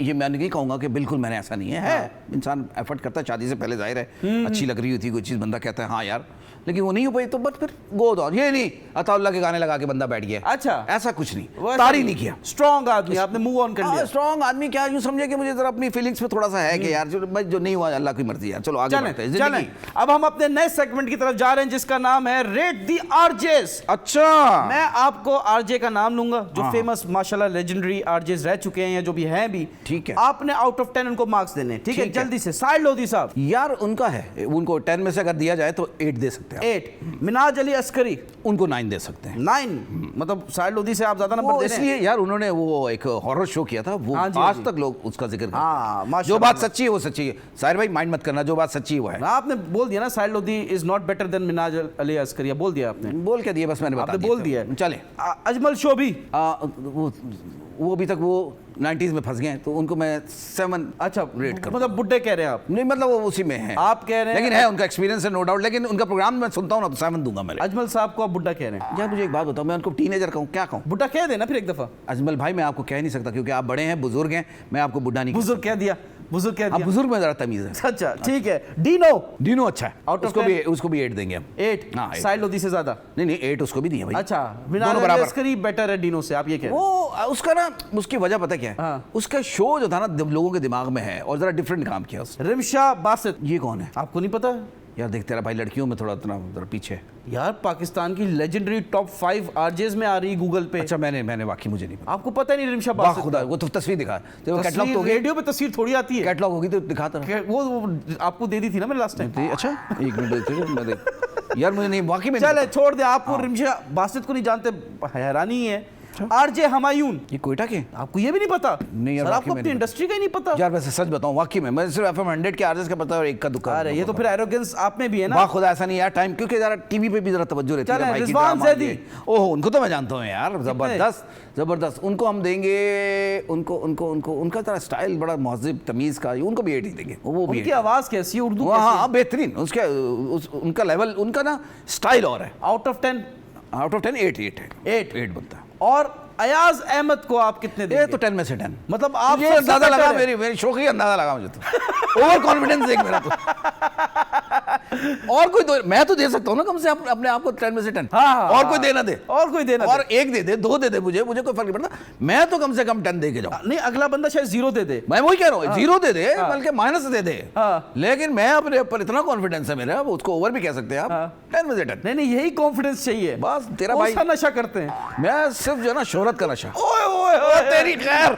ये मैं नहीं कहूंगा कि बिल्कुल मैंने ऐसा नहीं है, इंसान एफर्ट करता है शादी से पहले, जाहिर है अच्छी लग रही होती है कोई चीज़, बंदा कहता है हाँ यार, लेकिन वो नहीं हो पाई तो बस फिर गो दो। ये नहीं अताउल्लाह के गाने लगा के बंदा बैठ गया। अच्छा ऐसा कुछ नहीं, तारी नहीं किया। स्ट्रॉन्ग आदमी, आपने मूव ऑन कर लिया। स्ट्रॉन्ग आदमी क्या, यूं समझे कि मुझे जरा अपनी फीलिंग्स में थोड़ा सा है कि यार जो नहीं हुआ अल्लाह की मर्जी, यार चलो आगे बढ़ते हैं। चलें अब हम अपने नए सेगमेंट की तरफ जा रहे हैं जिसका नाम है रेट दी आरजेस। अच्छा मैं आपको आरजे का नाम लूंगा जो फेमस माशाल्लाह लेजेंडरी आरजेस रह चुके हैं या जो भी हैं भी, ठीक है। आपने आउट ऑफ 10 उनको मार्क्स देने, ठीक है? जल्दी से साइड लोधी साहब। यार उनका है, उनको 10 में से अगर दिया जाए तो 8 दे सकते हैं। 8। मिनाज अली अस्करी उनको 9 दे सकते हैं। 9, मतलब साइड लोधी से आप ज्यादा नंबर दे रहे हैं। इसलिए यार उन्होंने वो एक हॉरर शो किया था, वो हाँ जी, आज हाँ तक लोग उसका जिक्र करते हाँ, हैं। माशाल्लाह। जो बात सच्ची है वो सच्ची है, साहिर भाई माइंड मत करना, जो बात सच्ची है वो है। आपने बोल दिया ना साइड Lodhi is not better than Minaj Ali Askari, बोल दिया आपने, बोल के दिए बस, मैंने बता आपने बोल दिया। चले अजमल शोभी, वो अभी तक वो 90s में फंस गए हैं, तो उनको मैं 7 अच्छा रेट करूं। मतलब बुड्ढे कह रहे हैं आप? नहीं मतलब वो उसी में है, आप कह रहे हैं, लेकिन है उनका एक्सपीरियंस है नो डाउट, लेकिन उनका प्रोग्राम मैं सुनता हूँ ना तो 7 दूंगा मैं। अजमल साहब को आप बुड्ढा कह रहे हैं? यार मुझे एक बात बताओ, मैं उनको टीनेजर कहूँ क्या कहूँ? बुड्ढा कह देना फिर एक दफा। अजमल भाई मैं आपको कह नहीं सकता क्योंकि आप बड़े हैं, बुजुर्ग हैं, मैं आपको बुड्ढा नहीं बुजुर्ग कह दिया, बुजुर्ग कह आप दिया। बुजुर्ग में जरा तमीज है। अच्छा ठीक है। डीनो, डीनो अच्छा है, Out of उसको भी 8 देंगे हम। 8 हाँ, 8। साइड लोधी से ज्यादा? नहीं 8 उसको भी दिए भाई। अच्छा दोनों मिनाज अली बराबर। अस्करी बेटर है डीनो से, आप ये कह रहे हैं? वो उसका ना उसकी वजह पता क्या है? हाँ। उसका शो जो था ना लोगों के दिमाग में है और जरा डिफरेंट काम किया उसने। रिमशा बासित, ये कौन है? आपको नहीं पता? यार देख तेरा भाई लड़कियों में थोड़ा इतना जरा पीछे है। यार पाकिस्तान की लेजेंडरी टॉप 5 आरजेस में आ रही गूगल पे। अच्छा मैंने वाकई मुझे नहीं पता। आपको पता नहीं रिमशा वाह बासित? खुदा, वो तो तस्वीर दिखा, तो कैटलॉग तो रेडियो पे तस्वीर थोड़ी आती है, कैटलॉग होगी तो दिखाता वो आपको दे दी थी ना मैंने लास्ट टाइम। अच्छा एक मिनट मैं देख यार मुझे नहीं वाकई में चले छोड़ दे, आपको रिमशा बासित को नहीं जानते, हैरानी है आरजे हुमायूं, ये कोयटा के? आपको ये भी नहीं पता? नहीं यार, सर वाकई आपको में अपनी नहीं इंडस्ट्री का ही नहीं पता? यार वैसे सच बताऊं, वाकई में मैं सिर्फ FM 100 के आरजेस का पता है और एक का दुक्का। अरे ये तो फिर एरोगेंस आप में भी है ना। वाह खुदा, ऐसा नहीं यार, टाइम क्योंकि जरा टीवी पे भी जरा तवज्जो रहती है चलें, भाई की। रिजवान ड्रामा ज़ैदी। ये। ओहो, उनको तो मैं जानता हूँ यार, जबरदस्त जबरदस्त। उनको हम देंगे, उनको उनको उनको उनका जरा स्टाइल बड़ा महज़िब तमीज़ का, उनको भी 8 ही देंगे। वो भी उनकी आवाज कैसी है, उर्दू हाँ बेहतरीन, उसका उनका लेवल, उनका ना स्टाइल और है। Out of 10? आउट ऑफ 10 8 है। 8 बनता है। और अयाज अहमद को आप कितने ये देंगे? तो 10 में से 10। मतलब आप ये सबसे अंदाजा लगा, better है। मेरी शौक ही अंदाजा लगा मुझे तो। ओवर कॉन्फिडेंस देख मेरा तो। और कोई तो मैं तो दे सकता हूँ ना कम से अपने आप को 10 में से 10। हाँ, और कोई देना दे, और कोई देना और एक दे दे, 2 दे दे, मुझे कोई फर्क नहीं पड़ता। मैं तो कम से कम 10 दे के जाऊँ। नहीं, अगला बंदा शायद 0 दे दे। मैं वही कह रहा हूँ, 0 दे दे, बल्कि माइनस दे दे। हाँ। लेकिन मैं अपने ऊपर इतना कॉन्फिडेंस है मेरा, उसको ओवर भी कह सकते हैं आप। 10 में से 10। नहीं नहीं, यही कॉन्फिडेंस चाहिए। बस तेरा कौन भाई सा नशा करते हैं? मैं सिर्फ जो है ना शोहरत का नशा। ओए ओए ओए, तेरी खैर।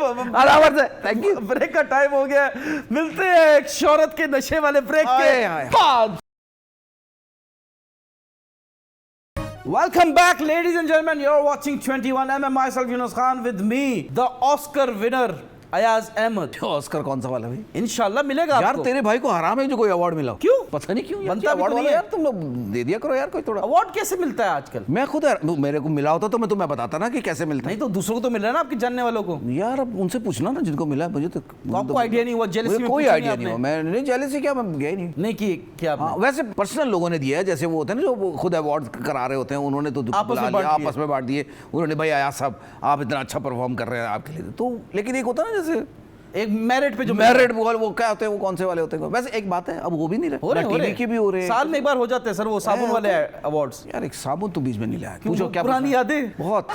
बराबर से, थैंक यू। ब्रेक का टाइम हो गया, मिलते हैं एक शौहरत के नशे वाले ब्रेक के बाद। Welcome back, ladies and gentlemen. You're watching 21mm. Myself, Yunus Khan, with me, the Oscar winner, Ayaz Ahmed. Oscar कौन सा वाला भाई? इंशाल्लाह मिलेगा यार आपको। तेरे भाई को हराम है जो कोई अवार्ड मिला। क्यों? पता नहीं क्यों बनता भी अवार्ड तो नहीं वाला है। यार, तुम लोग दे दिया करो यार कोई थोड़ा। अवार्ड कैसे मिलता है आजकल? मैं खुद मेरे को मिला होता तो मैं तुम्हें बताता ना कि कैसे मिलता है। नहीं तो दूसरों को तो मिल रहा है ना, आपके जानने वालों को। यार अब उनसे पूछना ना जिनको मिला है, मुझे तो आपको आइडिया नहीं हुआ? जेलसी में कोई पूछा आइडिया नहीं नहीं हुआ। मैं नहीं जेलसी क्या, मैं गया ही नहीं। नहीं कि क्या हाँ, वैसे पर्सनल लोगों ने दिया है, जैसे वो होते हैं ना जो खुद अवार्ड करा रहे होते हैं, उन्होंने तो आपस में बांट दिए। उन्होंने भाई आया साहब आप इतना अच्छा परफॉर्म कर रहे हैं आपके लिए तो। लेकिन एक होता है ना जैसे एक मेरिट पे जो मेरिट वो क्या होते हैं, वो कौन से वाले होते हैं? वैसे एक बात है, अब वो भी नहीं रहे, टीवी के भी हो रहे हैं। साल में एक बार हो जाते हैं सर वो साबुन वाले अवार्ड्स। यार एक साबुन तो बीच में नहीं लाया। पूछो क्या पुरानी यादें बहुत।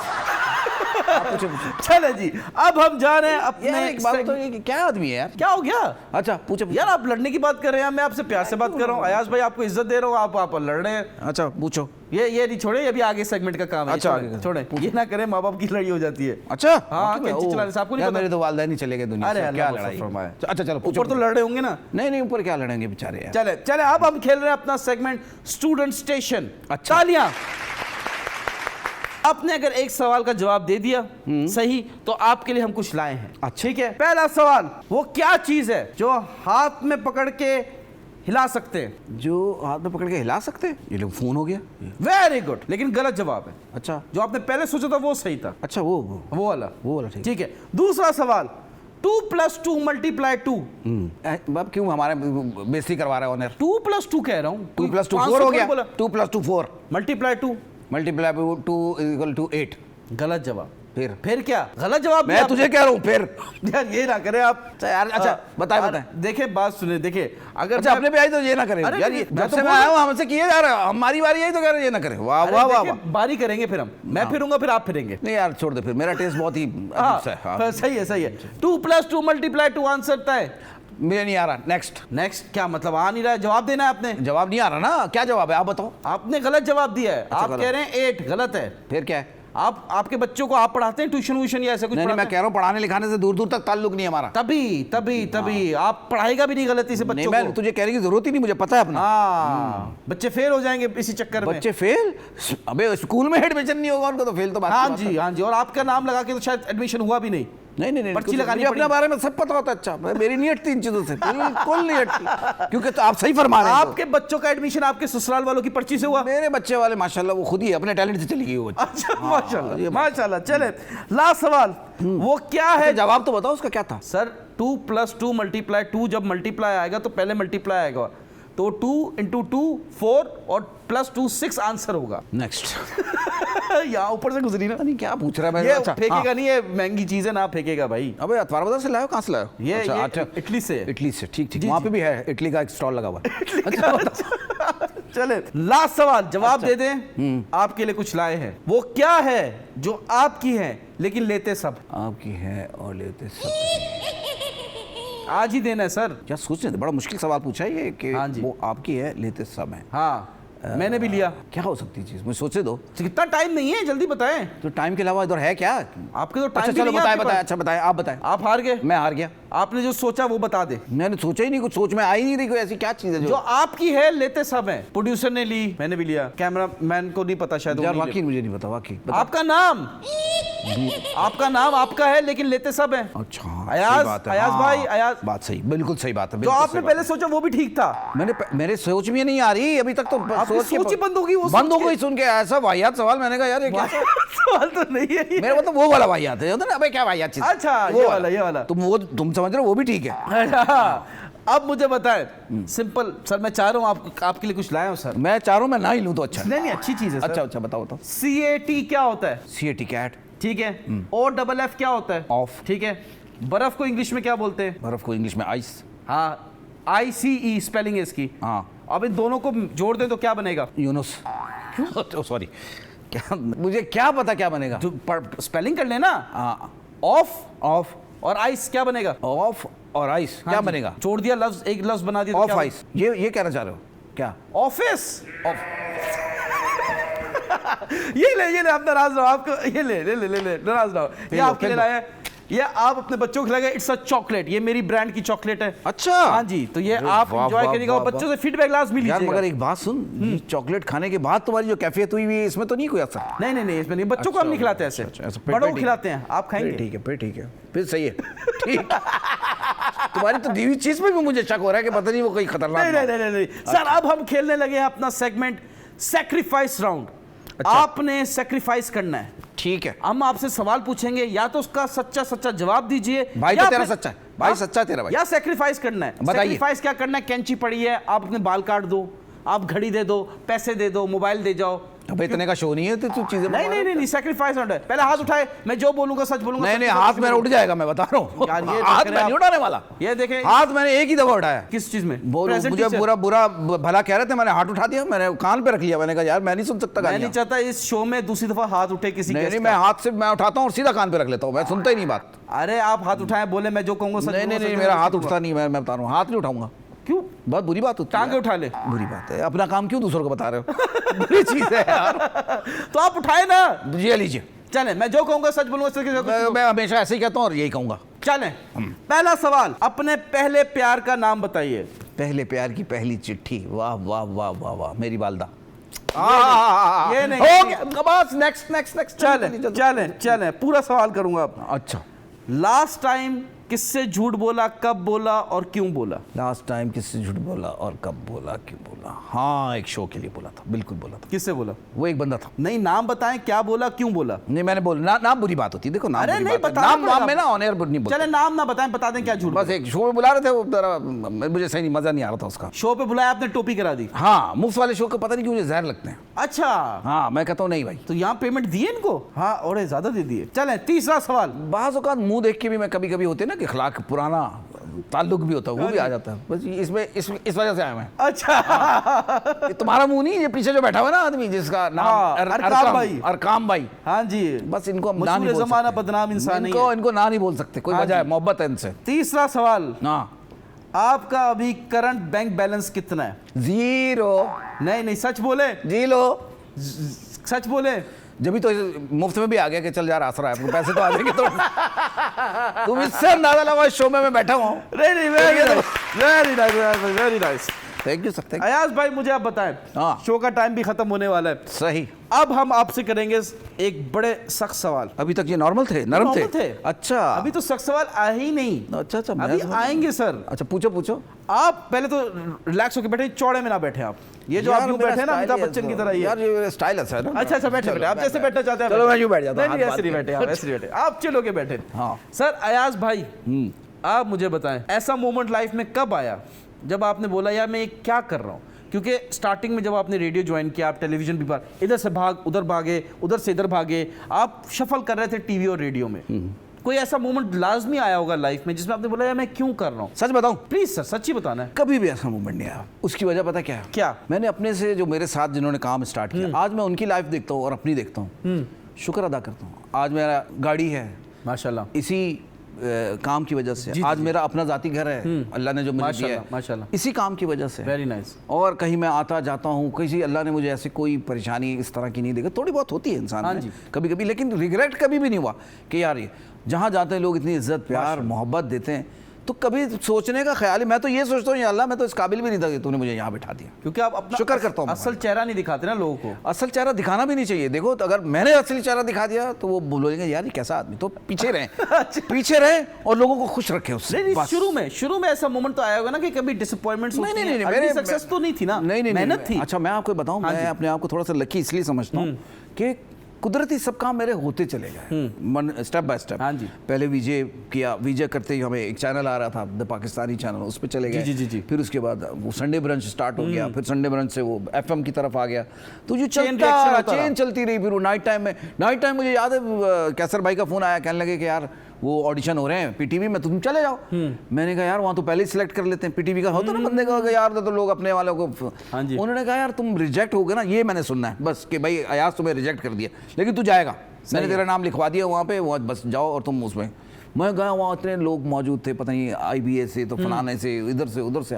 पूछो। चले जी, अब हम जा रहे हैं अपने एक बात तो, ये क्या आदमी है यार? क्या हो गया? अच्छा पूछो। यार आप लड़ने की बात कर रहे हैं, मैं आपसे प्यार से बात कर रहा हूँ। अयाज भाई आपको इज्जत दे रहा हूँ, आप लड़ रहे हैं। अच्छा पूछो। ये नहीं छोड़े, ये भी आगे सेगमेंट का काम है। अच्छा छोड़े, ये ना करें, माँ बाप की लड़ाई हो जाती है। अच्छा हाँ, कैंची चलाने से आपको नहीं पता? मेरे तो वालिदैन ही चले गए दुनिया से, क्या लड़ाई। अच्छा चलो ऊपर तो लड़ रहे होंगे ना? नहीं ऊपर क्या लड़ेंगे बेचारे यार। चले चले, अब हम खेल रहे हैं अपना सेगमेंट स्टूडेंट स्टेशन। अच्छा। तालियां। आपने अगर एक सवाल का जवाब दे दिया सही तो आपके लिए हम कुछ लाए हैं। अच्छा। ठीक है, पहला सवाल, वो क्या चीज है जो हाथ में पकड़ के हिला सकते हैं? जो हाथ में पकड़ के हिला सकते हैं? ये लोग फोन हो गया। वेरी गुड, लेकिन गलत जवाब है। अच्छा, जो आपने पहले सोचा था वो सही था। अच्छा वो वाला ठीक है। दूसरा सवाल, 2 + 2 × 2। अब क्यों हमारे बेइज्जती करवा रहे हो? ऑनर 2 + 2 कह रहा हूँ। 2 + 2 4 हो गया। 2 + 2 4 × 2 मल्टीप्लाई 2 = 8। गलत जवाब। फिर क्या गलत जवाब? मैं तुझे कह रहा हूँ फिर। यार ये ना करें आप यार। अच्छा बताए। देखिए बात सुने, देखिए अगर अच्छा अपने पे आई तो ये ना करें यार। ये जब से मैं आया हूँ हमसे किए जा रहे हो, हमारी बारी आई तो कह रहे ये ना करें। वाह वाह वाह। बारी करेंगे फिर हम, मैं फिरूंगा फिर आप फिरेंगे। नहीं यार छोड़ दे फिर, मेरा टेस्ट बहुत ही है। सही है। 2 + 2 × 2 आंसर तय। मुझे नहीं आ रहा। नेक्स्ट क्या मतलब? आ नहीं रहा है? जवाब देना है आपने। जवाब नहीं आ रहा ना, क्या जवाब है आप बताओ। आपने गलत जवाब दिया है। आप कह रहे हैं 8, गलत है। फिर क्या है? आपके बच्चों को आप पढ़ाते हैं ट्यूशन व्यूशन या ऐसा कुछ? नहीं, मैं कह रहा हूँ पढ़ाने लिखाने से दूर दूर तक ताल्लुक नहीं है हमारा। तभी आप पढ़ाएगा भी नहीं गलती से बच्चों को। मैं तुझे कहने की जरूरत ही नहीं, मुझे पता है अपना। बच्चे फेल हो जाएंगे इसी चक्कर में। बच्चे फेल? अबे स्कूल में एडमिशन नहीं होगा उनको तो फेल तो बात। हाँ जी। और आपका नाम लगा के तो शायद एडमिशन हुआ भी नहीं। नहीं पर्ची लगानी अपने बारे में सब पता होता है। अच्छा मेरी नहीं हटती इन चीजों से, बिल्कुल नहीं हटती, क्योंकि तो आप सही फरमा रहे हैं। आपके बच्चों का एडमिशन आपके ससुराल वालों की पर्ची से हुआ? मेरे बच्चे वाले माशाल्लाह वो खुद ही अपने टैलेंट से चली गई वो। अच्छा माशाल्लाह। चले लास्ट सवाल, वो क्या है? जवाब तो बताओ उसका क्या था? सर 2 + 2 × 2, जब मल्टीप्लाई आएगा तो पहले मल्टीप्लाई आएगा, तो 2 × 2 4 और +2 6 आंसर होगा। नेक्स्ट। यहाँ ऊपर से गुजरी ना। नहीं क्या पूछ रहा है? ये अच्छा, फेंकेगा नहीं, ये महंगी चीज है ना, फेंकेगा भाई। अबे अतवार बाजार से लायो? कहाँ से लायो? ये इटली से। इटली से? ठीक वहाँ पे भी है इटली का एक स्टॉल लगा हुआ है। चले लास्ट सवाल, जवाब दे दें। आपके लिए कुछ लाए हैं। वो क्या है जो आपकी है लेकिन लेते सब? आपकी है और लेते सब। आज ही देना है सर। क्या सोचने दे, बड़ा मुश्किल सवाल पूछा है ये कि हाँ जी। वो आपकी है लेते सब है। हाँ मैंने भी लिया। क्या हो सकती है चीज, मुझे सोचे दो। कितना टाइम नहीं है, जल्दी बताएं। तो टाइम के अलावा इधर है क्या आपके? तो अच्छा चलो बताए। अच्छा बताए, आप बताएं। आप हार गए। मैं हार गया। आपने जो सोचा वो बता दे। मैंने सोचा ही नहीं, कुछ सोच में आई नहीं रही कोई ऐसी क्या चीज है जो आपकी है लेते सब है। प्रोड्यूसर ने ली, मैंने भी लिया, कैमरा मैन को नहीं पता शायद। यार वाकई मुझे नहीं पता, वाकई आपका नाम आपका नाम आपका है लेकिन लेते सब हैं। अच्छा अयाज, अयाज भाई, अयाज। बात सही, बिल्कुल सही बात है। जो बिल्कुल आपने सही पहले सोचा वो भी ठीक था। मेरे सोच में नहीं आ रही अभी तक तो। आपकी सोच ही बंद होगी, वो बंद हो सोच गई सुन के ऐसा वाहियात सवाल। मैंने कहा यार ये क्या सवाल तो नहीं है ये। मेरे मतलब वो वाला वाहियात है ना, अबे क्या वाहियात चीज। अच्छा, ये वाला तुम समझ रहे हो, वो भी ठीक है। अच्छा, अब मुझे बताएं सिंपल सर, मैं चाह रहा हूँ आपके लिए कुछ लाया हूँ सर। मैं चाह रहा हूँ मैं ना ही लूँ तो अच्छा। नहीं अच्छी चीज है सर। अच्छा बताओ। CAT क्या होता है? CAT cat. ठीक है। OFF क्या होता है? ऑफ। ठीक है। बर्फ को इंग्लिश में क्या बोलते हैं? बर्फ को इंग्लिश में आइस। हाँ, ICE स्पेलिंग है इसकी। हाँ। अब इन दोनों को जोड़ दें तो क्या बनेगा? यूनुस। क्यों? सॉरी, क्या मुझे क्या पता क्या बनेगा? स्पेलिंग कर लेना। हाँ। ऑफ और आइस क्या बनेगा? ऑफ और आइस क्या बनेगा? जोड़ दिया लफ्ज, एक लफ्ज बना दिया। Of ice. ये कहना चाह रहे हो क्या? ऑफिस। ये ले आप नाराज रहो, आपको ये ले नाराज रहो, ये आपके लिए लाया है। ये आप अपने बच्चों को खिलाएंगे, इट्स अ चॉकलेट, ये मेरी ब्रांड की चॉकलेट है। अच्छा। हाँ जी, तो ये आप एंजॉय करिएगा और बच्चों से फीडबैक लास्ट भी यार लीजिएगा। मगर एक बात सुन, ये चॉकलेट खाने के बाद तुम्हारी जो कैफियत हुई हुई है इसमें तो नहीं कोई असर? नहीं इसमें नहीं, बच्चों को हम नहीं खिलाते ऐसे, बड़ों को खिलाते हैं। आप खाएंगे? ठीक है, फिर सही है। ठीक। तुम्हारी तो दी हुई चीज पे भी मुझे शक हो रहा है कि पता नहीं वो कोई खतरनाक। नहीं सर, अब हम खेलने लगे हैं अपना सेगमेंट सैक्रिफाइस राउंड। आपने सैक्रिफाइस करना है। ठीक है। हम आपसे सवाल पूछेंगे, या तो उसका सच्चा जवाब दीजिए। भाई तो तेरा सच्चा है भाई, सच्चा है तेरा भाई। या सैक्रिफाइस करना है। सैक्रिफाइस क्या करना है? कैंची पड़ी है, आप अपने बाल काट दो, आप घड़ी दे दो, पैसे दे दो, मोबाइल दे जाओ। अबे इतने का शो नहीं है तो तू चीजें नहीं सैक्रिफाइस है। पहले हाथ उठाए, मैं जो बोलूंगा सच बोलूंगा। नहीं हाथ मेरा उठ जाएगा, मैं बता रहा हूँ। यार ये हाथ मैं नहीं उठाने वाला। ये देखें, हाथ मैंने एक ही दफा उठाया। किस चीज में? मुझे बुरा भला कह रहे थे, मैंने हाथ उठा दिया, मैंने कान पे रख लिया। मैंने कहा यार मैं नहीं सुन सकता। मैं नहीं चाहता इस शो में दूसरी दफा हाथ उठे किसी। नहीं मैं हाथ से मैं उठाता हूँ और सीधा कान पे रख लेता हूँ, मैं सुनता ही नहीं बात। अरे आप हाथ उठाए, बोले मैं जो कहूंगा सच। नहीं मेरा हाथ उठता नहीं, मैं बता रहा हूँ हाथ नहीं उठाऊंगा। क्यों? बहुत बुरी बात होती है। टांगे उठा ले। बुरी बात है, अपना काम क्यों दूसरों को बता रहे हो? बुरी चीज है यार। तो आप उठाए ना। ये लीजिए। चले, मैं जो कहूंगा सच बोलूंगा। मैं हमेशा ऐसे ही कहता हूँ और यही कहूंगा। चले, पहला सवाल, अपने पहले प्यार का नाम बताइए। पहले प्यार की पहली चिट्ठी। वाह वाह वाह वाह वाह, मेरी वालदा। ये नहीं हो गया बस। नेक्स्ट। चले, पूरा सवाल करूंगा। अच्छा। लास्ट टाइम किससे झूठ बोला, कब बोला और क्यों बोला? लास्ट टाइम किससे झूठ बोला और कब बोला, क्यों बोला? हाँ, एक शो के लिए बोला था, बिल्कुल बोला था। किससे बोला? वो एक बंदा था। नहीं, नाम बताएं, क्या बोला, क्यों बोला? नहीं मैंने बोला नाम बुरी बात होती है। देखो नाम अरे बुरी नहीं, बात है। बताना नाम पड़ेगा। में ना ऑन एयर नहीं बोलते। चले, नाम ना बताएं, बता दें क्या झूठ। बस एक शो में बुला रहे थे, वो जरा मुझे सही नहीं, मजा नहीं आ रहा था उसका। शो पे बुलाया आपने, टोपी करा दी। हाँ, मुफ्त वाले शो को पता नहीं क्यों मुझे जहर लगते हैं। अच्छा। हाँ, मैं कहता हूँ नहीं भाई। तो यहाँ पेमेंट दिए इनको? हाँ, और ज्यादा दे दिए। चले, तीसरा सवाल। बाज़ औक़ात मुंह देख के भी मैं कभी कभी होते ना कि अखलाक पुराना ताल्लुक भी होता है, वो भी आ जाता है। बस इसमें इस वजह से आया मैं। अच्छा। ये तुम्हारा मुंह नहीं, ये पीछे जो बैठा हुआ ना आदमी जिसका नाम अरकाम भाई। हाँ जी, बस इनको हम ना मशहूर नहीं बोल ज़माना सकते। बदनाम इंसान इनको ना नहीं बोल सकते, कोई वजह है, मोहब्बत है इनसे। तीसरा सवाल, हाँ। आपका अभी करंट बैंक बैलेंस कितना है? 0। नहीं सच बोले, जी लो, सच बोले। जब भी तो मुफ्त में भी आ गया कि चल यार आसरा है, पैसे तो आ जाएंगे तो। तुम इससे अंदाजा लगाओ, इस शो में मैं बैठा हूँ। नहीं, very nice. Thank you sir. Ayaz भाई, मुझे आप बताएं, हाँ। शो का टाइम भी खत्म होने वाला है। सही। अब हम आपसे करेंगे एक बड़े सख्त सवाल। अभी तक ये नॉर्मल थे, नरम थे। अच्छा, अभी तो सख्त सवाल आए ही नहीं। अच्छा, अभी आएंगे सर। अच्छा, पूछो। आप पहले तो रिलैक्स होकर बैठे, चौड़े में ना बैठे आप। ये जो आप यूं बैठे ना अमिताभ बच्चन की तरह, यार ये स्टाइल है ना। अच्छा, बैठे आप जैसे बैठना चाहते हैं। चलो मैं यूं बैठ जाता हूं। नहीं, ऐसे नहीं बैठे आप, ऐसे नहीं बैठे आप, चलो के बैठे। हाँ सर, अयाज भाई, आप मुझे बताएं, ऐसा मोमेंट लाइफ में कब आया जब आपने बोला यार मैं ये क्या कर रहा हूँ? क्योंकि स्टार्टिंग में जब आपने रेडियो ज्वाइन किया, आप टेलीविजन भी इधर से उधर भागे, उधर से इधर भागे, आप शफल कर रहे थे टीवी और रेडियो में। कोई ऐसा मोमेंट लाजमी आया होगा लाइफ में जिसमें आपने बोला यार मैं क्यों कर रहा हूँ? सच बताऊं? प्लीज सर, सच्ची बताना है। कभी भी ऐसा मोमेंट नहीं आया। उसकी वजह पता क्या है? क्या? मैंने अपने से जो मेरे साथ जिन्होंने काम स्टार्ट किया, आज मैं उनकी लाइफ देखता हूँ और अपनी देखता हूँ, शुक्र अदा करता हूँ। आज मेरा गाड़ी है माशाल्लाह, इसी काम की वजह से। आज मेरा अपना जाती घर है, अल्लाह ने जो मुझे दिया है, माशाल्लाह, इसी काम की वजह से। Very nice. और कहीं मैं आता जाता हूँ, किसी अल्लाह ने मुझे ऐसी कोई परेशानी इस तरह की नहीं देगा। थोड़ी बहुत होती है इंसान में कभी कभी, लेकिन रिग्रेट कभी भी नहीं हुआ कि यार ये जहाँ जाते हैं लोग इतनी इज्जत प्यार मोहब्बत देते हैं, तो कभी सोचने का ख्याल ही, मैं तो ये सोचता हूँ या अल्लाह मैं तो इस काबिल भी नहीं था कि तूने मुझे यहाँ बिठा दिया। क्योंकि आप अपना शुक्र करता हूँ असल चेहरा नहीं दिखाते ना लोगों को। असल चेहरा दिखाना भी नहीं चाहिए। देखो तो अगर मैंने असली चेहरा दिखा दिया तो वो बोलेंगे यार ये कैसा आदमी, तो पीछे रहें पीछे रहें और लोगों को खुश रखें उससे। नहीं, शुरू में ऐसा मोमेंट तो आया होगा ना कि कभी डिसअपॉइंटमेंट्स होती हैं। नहीं, मेरी सक्सेस तो नहीं थी ना, मेहनत थी। अच्छा मैं आपको बताऊं, मैं अपने आप को थोड़ा सा लकी इसलिए समझता हूँ कि कुदरती सब काम मेरे होते चले गए, मन स्टेप बाय स्टेप। हाँ जी। पहले वीजे किया, वीजे करते ही हमें एक चैनल आ रहा था द पाकिस्तानी चैनल, उस पे चले गए। जी। फिर उसके बाद वो संडे ब्रंच स्टार्ट हो गया, फिर संडे ब्रंच से वो एफएम की तरफ आ गया, तो जो चेन चलती रही। फिर वो नाइट टाइम मुझे याद है कैसर भाई का फोन आया, कहने लगे कि यार वो ऑडिशन हो रहे हैं पीटीवी में, तुम चले जाओ। मैंने कहा यार वहाँ तो पहले ही सिलेक्ट कर लेते हैं, पीटीवी का होता ना बंदे का यार, तो लोग अपने वालों को। हाँ जी। उन्होंने कहा यार तुम रिजेक्ट हो गए ना, ये मैंने सुनना है बस कि भाई अयाज तुम्हें रिजेक्ट कर दिया, लेकिन तू जाएगा, मैंने तेरा नाम लिखवा दिया वहाँ पे, वहाँ बस जाओ और तुम उसमें। मैं गया, वहाँ इतने लोग मौजूद थे, पता नहीं IBA से, तो फलाने से, इधर से उधर से,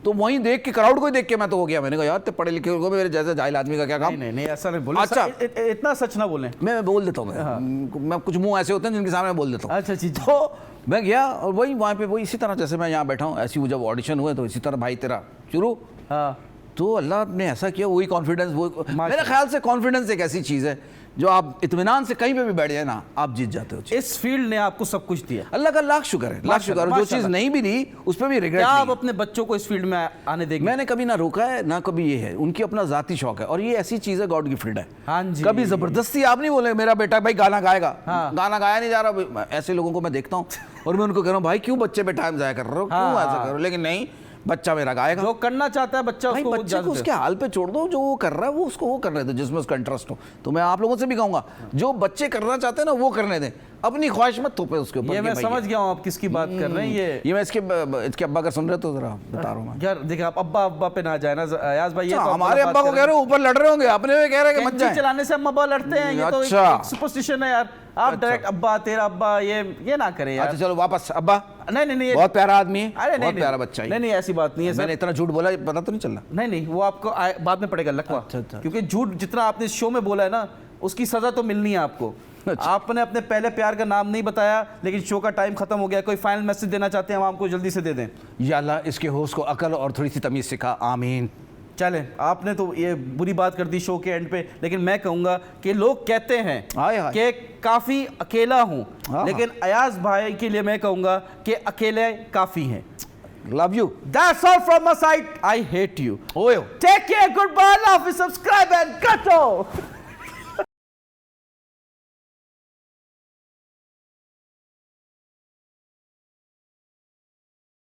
तो वहीं देख के क्राउड को ही देख के मैं तो हो गया। मैंने कहा यार ते पढ़े लिखे हो, मेरे जैसे जाहिल आदमी का क्या काम। नहीं ऐसा नहीं बोले। अच्छा इतना सच ना बोले। मैं बोल देता हूँ, मैं कुछ मुंह ऐसे होते हैं जिनके सामने बोल देता हूँ। अच्छा जी। तो मैं गया और वही वहाँ पे वही इसी तरह जैसे मैं यहाँ बैठा हूँ, ऐसी वो जब ऑडिशन हुए तो इसी तरह भाई तेरा शुरू। हाँ। तो अल्लाह ने ऐसा किया, वही कॉन्फिडेंस, वो मेरे ख्याल से कॉन्फिडेंस एक ऐसी चीज़ है जो आप इत्मीनान से कहीं पे भी बैठ जाए ना, आप जीत जाते हो। इस फील्ड ने आपको सब कुछ दिया, अल्लाह का लाख शुक्र है, लाख शुक्र। जो चीज़ नहीं भी दी उस पर भी रिग्रेट क्या नहीं। आप अपने बच्चों को इस फील्ड में आने देंगे? मैंने कभी ना रोका है ना कभी, ये है उनकी अपना जाती शौक है, और ये ऐसी चीज़ है गॉड गिफ्टेड है। हाँ जी। कभी जबरदस्ती आप नहीं बोले मेरा बेटा भाई गाना गाएगा, गाना गाया नहीं जा रहा। ऐसे लोगों को मैं देखता हूँ और मैं उनको कह रहा हूँ भाई क्यों बच्चे पे टाइम ज़ाया कर रहे हो, क्यों ऐसा कर रहे हो, लेकिन नहीं, बच्चा मेरा गाएगा। जो करना चाहता है बच्चा, भाई बच्चे को उसके हाल पे छोड़ दो, जो वो कर रहा है वो उसको वो करने दो, जिसमें उसका इंटरेस्ट हो। तो मैं आप लोगों से भी कहूंगा जो बच्चे करना चाहते हैं ना वो करने दें, अपनी ख्वाहिश मत थोपे उसके ऊपर। ये मैं समझ गया हूँ आप किसकी बात कर रहे हैं। ये मैं इसके अब्बा का सुन रहे तो जरा बता रहा हूँ यार देखिए, आप अब्बा पे ना जाए ना अयाज भाई। ये तो हमारे अब्बा को कह रहे हो ऊपर लड़ रहे होंगे, अपने में कह रहे हैं कि मत जाए। चलाने से अब्बा लड़ते हैं, ये तो एक सुपरस्टिशन है यार। आप डायरेक्ट अब्बा तेरा अब्बा ये ना करें यार। अच्छा चलो वापस अब्बा। नहीं बहुत प्यारा आदमी है, अरे बहुत प्यारा बच्चा है। नहीं ऐसी बात नहीं है। मैंने इतना झूठ बोला पता तो नहीं चल रहा। नहीं वो आपको बाद में पड़ेगा लकवा। अच्छा। क्योंकि झूठ जितना आपने इस शो में बोला है ना, उसकी सजा तो मिलनी है आपको। आपने अपने पहले प्यार का नाम नहीं बताया, लेकिन शो का टाइम खत्म हो गया। कोई फाइनल मैसेज देना चाहते हैं हम आपको, जल्दी से दे दें। या अल्लाह इसके होस्ट को अकल और थोड़ी सी तमीज़ सिखा, आमीन। चलें, आपने तो ये बुरी बात कर दी शो के एंड पे, लेकिन मैं कहूँगा कि लोग कहते हैं कि काफ़ी अकेला हूँ, लेकिन अयाज भाई के लिए मैं कहूँगा कि अकेले काफ़ी हैं। Love you. That's all from my side. I hate you. Oyo. Take care. Goodbye. Love. Subscribe and cut off.